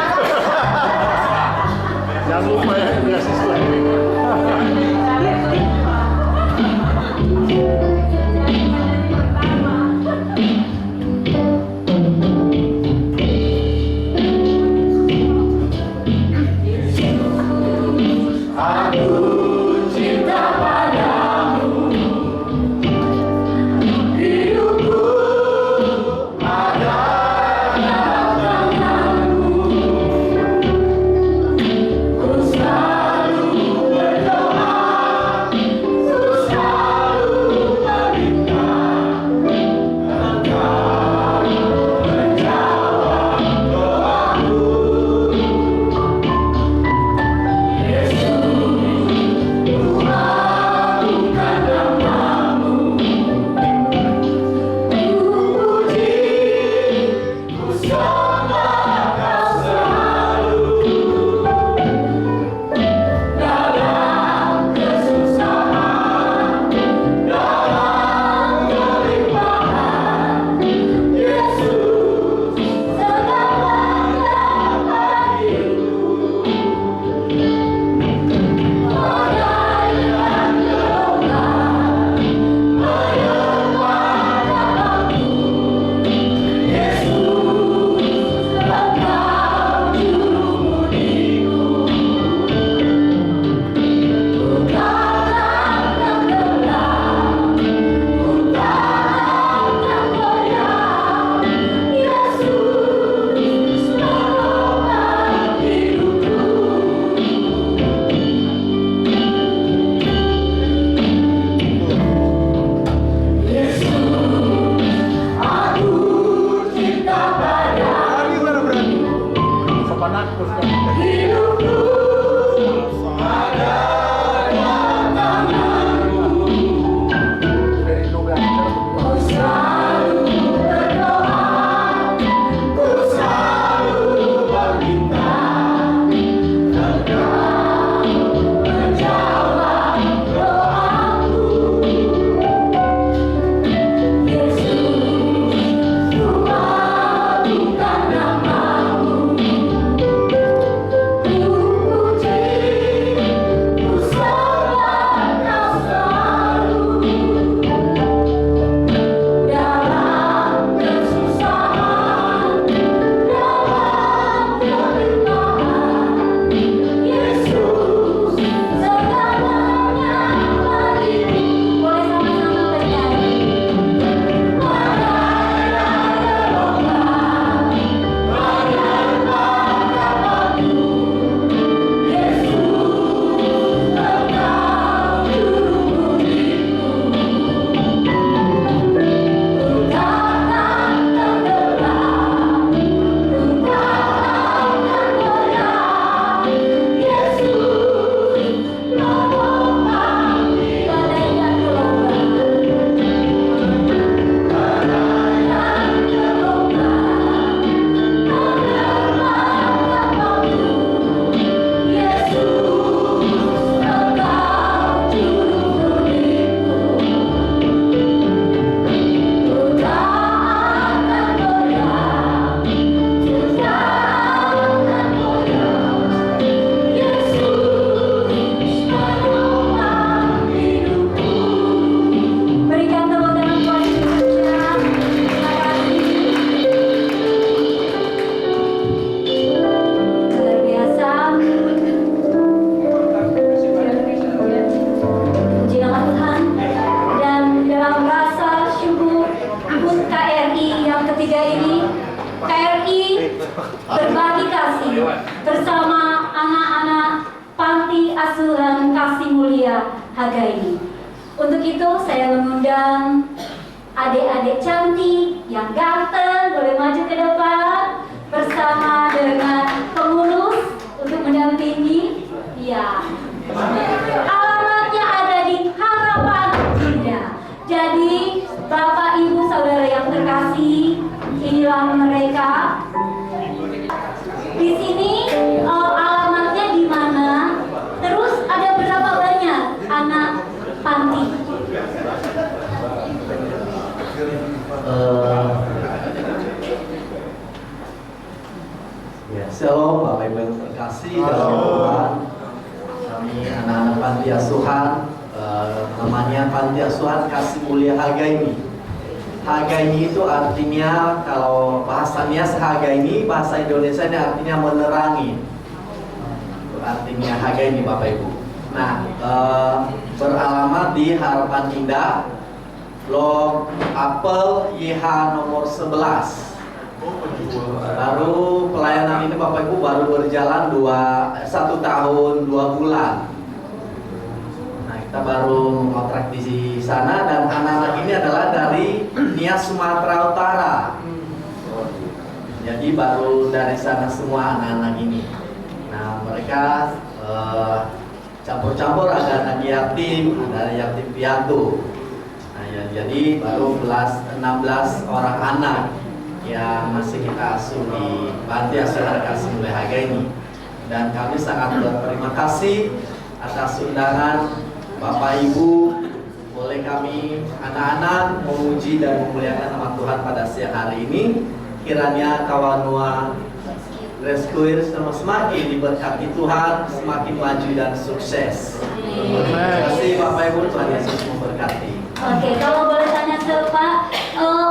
[SPEAKER 1] ini. Untuk itu saya mengundang adik-adik cantik yang ganteng boleh maju ke depan bersama dengan pengurus untuk mendampingi. Ya, alamatnya ada di Harapan Indah. Jadi Bapak Ibu Saudara yang terkasih, inilah mereka. Di sini alamatnya di mana? Terus ada berapa banyak anak panti?
[SPEAKER 16] Ya, shalom Bapak Ibu yang terkasih dalam Tuhan. Kami anak-anak panti asuhan, namanya Panti Asuhan Kasih Mulia Hagaini. Hagaini itu artinya, kalau bahasanya Hagaini, bahasa Indonesia ini artinya menerangi. Artinya Hagaini Bapak Ibu. Nah, beralamat di Harapan Indah, Blok Apel YH nomor 11. Baru pelayanan ini Bapak Ibu baru berjalan 1 tahun 2 bulan. Nah, kita baru mengontrak di sana, dan anak-anak ini adalah dari Nias Sumatera Utara. Jadi baru dari sana semua anak-anak ini. Nah, mereka campur-campur, ada anak yatim, ada yatim piatu. Nah, ya, jadi baru 16 orang anak yang masih kita asuh di Panti Asuhan Kasih Mulia Hagaini. Dan kami sangat berterima kasih atas undangan Bapak Ibu. Boleh kami anak-anak memuji dan memuliakan nama Tuhan pada siang hari ini. Kiranya Kawanua Rescuers semakin diberkati Tuhan, semakin maju dan sukses. Terima kasih Bapak Ibu, Tuhan Yesus memberkati.
[SPEAKER 1] Oke, kalau boleh tanya ke Pak,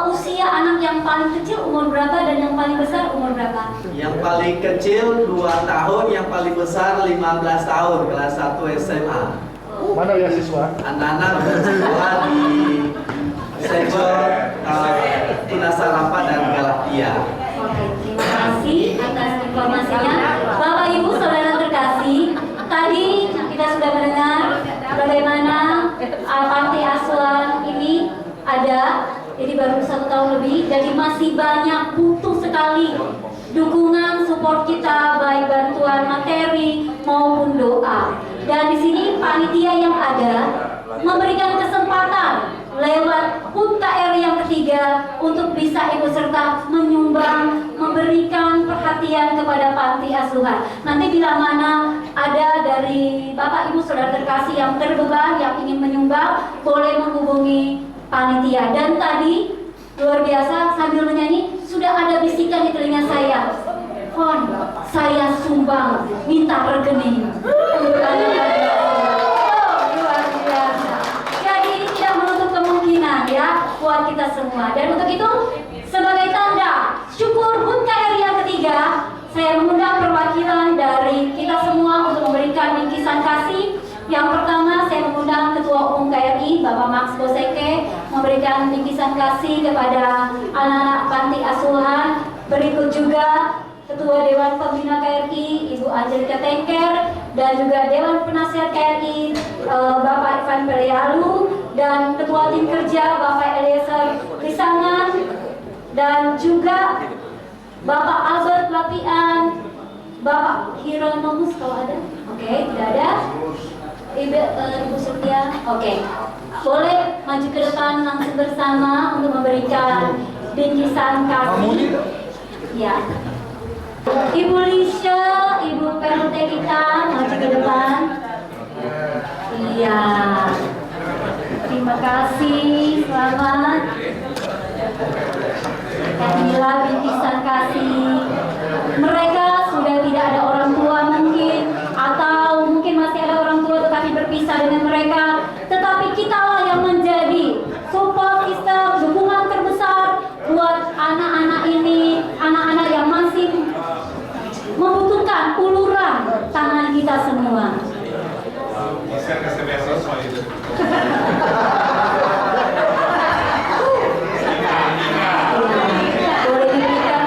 [SPEAKER 1] usia anak yang paling kecil umur berapa dan yang paling besar umur berapa?
[SPEAKER 16] Yang paling kecil 2 tahun, yang paling besar 15 tahun, kelas 1 SMA.
[SPEAKER 12] Mana ya siswa?
[SPEAKER 16] Anak-anak bersekolah di Sektor Tunasarapa dan Galatia.
[SPEAKER 1] Oke, terima kasih atas informasinya. Bapak Ibu Saudara terkasih, tadi kita sudah mendengar bagaimana panti asuhan ini ada, jadi baru 1 tahun lebih, jadi masih banyak butuh sekali dukungan support kita, baik bantuan materi maupun doa. Dan di sini panitia yang ada memberikan kesempatan lewat HUT KRI yang ketiga untuk bisa ikut serta menyumbang, memberikan perhatian kepada panti asuhan. Nanti bila mana ada dari Bapak Ibu Saudara terkasih yang terbeban, yang ingin menyumbang, boleh menghubungi panitia. Dan tadi luar biasa sambil menyanyi sudah ada bisikan di telinga saya, Fon, saya sumbang, minta rekening untuk anak-anak. Luar biasa. Jadi ini tidak menutup kemungkinan ya buat kita semua. Dan untuk itu sebagai tanda syukur HUT KRI yang ketiga, saya mengundang perwakilan dari kita semua untuk memberikan bingkisan kasih. Yang pertama saya mengundang Ketua Umum KRI Bapak Max Boseke memberikan bingkisan kasih kepada anak-anak panti asuhan. Berikut juga Ketua Dewan Pembina KRI Ibu Angelika Tengker, dan juga Dewan Penasihat KRI Bapak Ivan Perialu, dan Ketua Tim Kerja Bapak Eliezer Risangan, dan juga Bapak Albert Lapian, Bapak Hieronomus kalau ada. Oke, tidak ada. Ibu Sofia, oke. Boleh maju ke depan langsung bersama untuk memberikan bingkisan kasih. Ya. Ibu Lisha, Ibu PLT kita maju ke depan. Iya. Terima kasih, selamat. Inilah bingkisan kasih. Mereka sudah tidak ada orang tua mungkin, atau mungkin masih ada orang tua tetapi berpisah dengan mereka. Tetapi kitalah yang menjadi support system, dukungan terbesar buat anak-anak ini, anak-anak yang masih membutuhkan uluran tangan kita semua. Boleh diberikan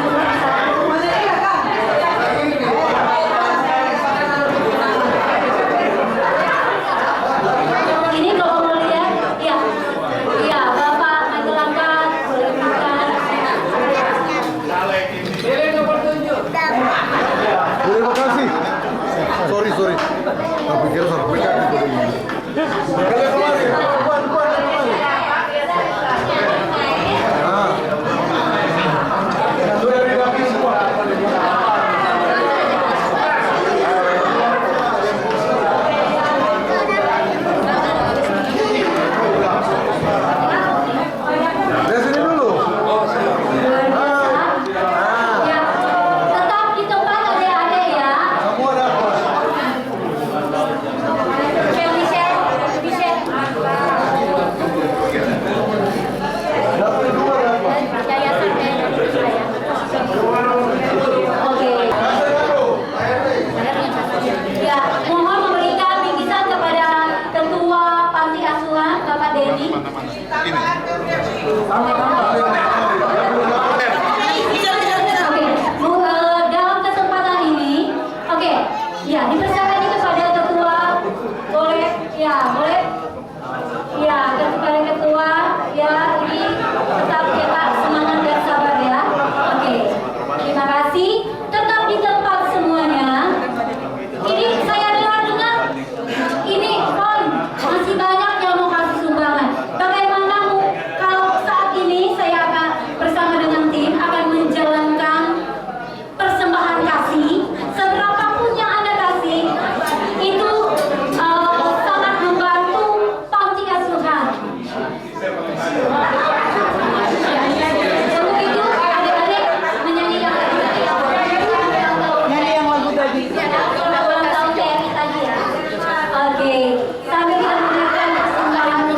[SPEAKER 1] Denny. Dalam kesempatan ini, oke, ya dipersilakan itu kepada ketua, boleh, ya boleh, ya kepada ketua, ya ini tetap ya Pak semangat dan sabar ya, oke, terima kasih, tetap di tempat semuanya. Ini saya dengar ini masih banyak yang mau kasih sumbangan. Bagaimana kalau saat ini saya akan bersama dengan tim akan menjalankan persembahan kasih. Seberapapun yang Anda kasih itu sangat membantu panti asuhan. Untuk itu adik-adik menyanyi yang lagu tadi. Ulang tahun TNI tadi ya. Oke, sambil kita mendengarkan persembahan dari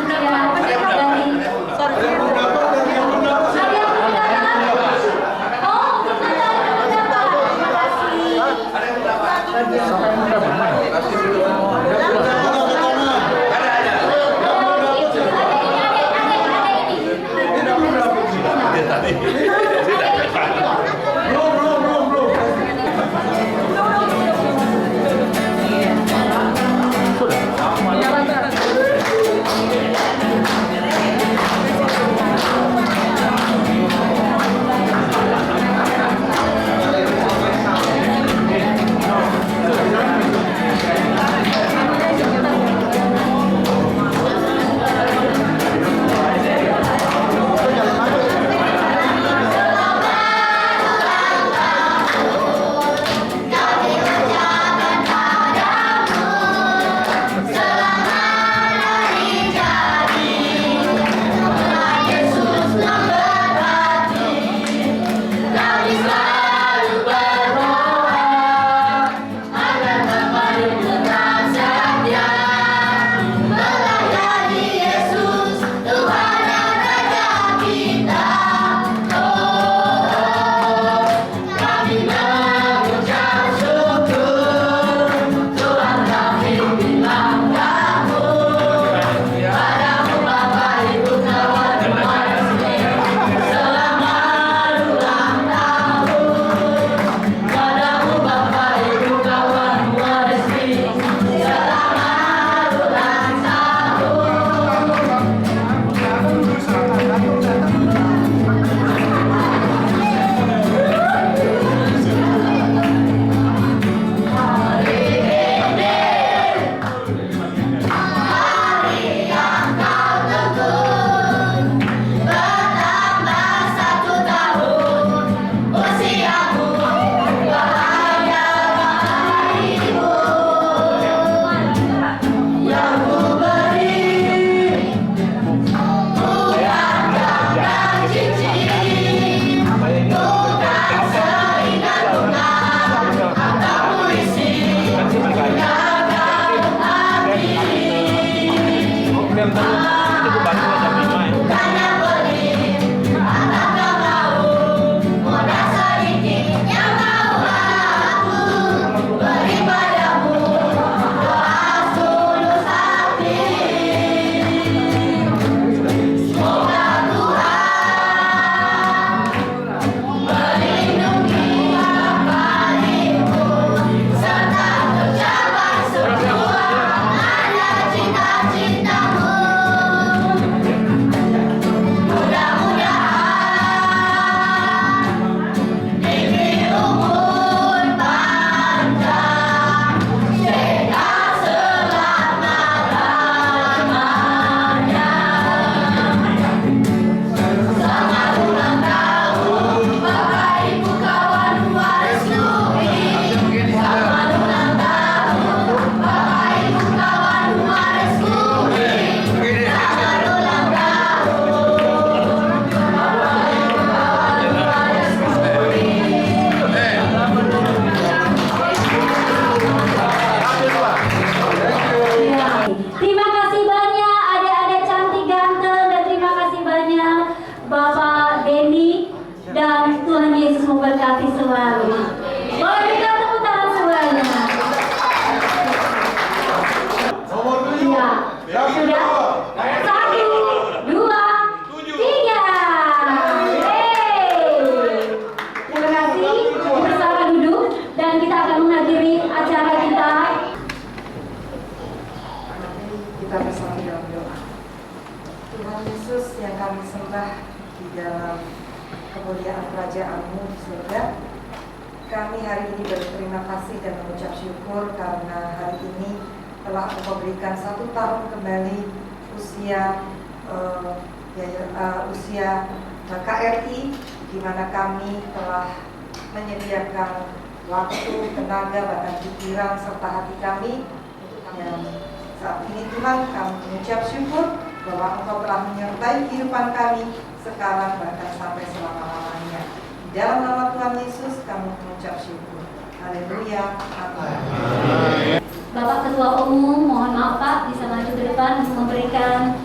[SPEAKER 1] Sudah. 1,
[SPEAKER 17] Tuhan Yesus yang kami sembah di dalam kemuliaan kerajaan-Mu di surga, kami hari ini berterima kasih dan mengucap syukur karena hari ini telah Engkau berikan 1 tahun kembali usia KRI, di mana kami telah menyediakan waktu, tenaga, bahkan pikiran serta hati kami untuk kami. Saat ini Tuhan, kami mengucap syukur bahwa Engkau telah menyertai kehidupan kami sekarang bahkan sampai selama-lamanya. Di dalam nama Tuhan Yesus kami mengucap syukur. Haleluya. Amin.
[SPEAKER 1] Bapak Ketua Umum, mohon maaf Pak, bisa maju ke depan untuk memberikan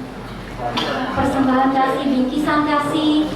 [SPEAKER 1] persembahan kasih, bingkisan kasih.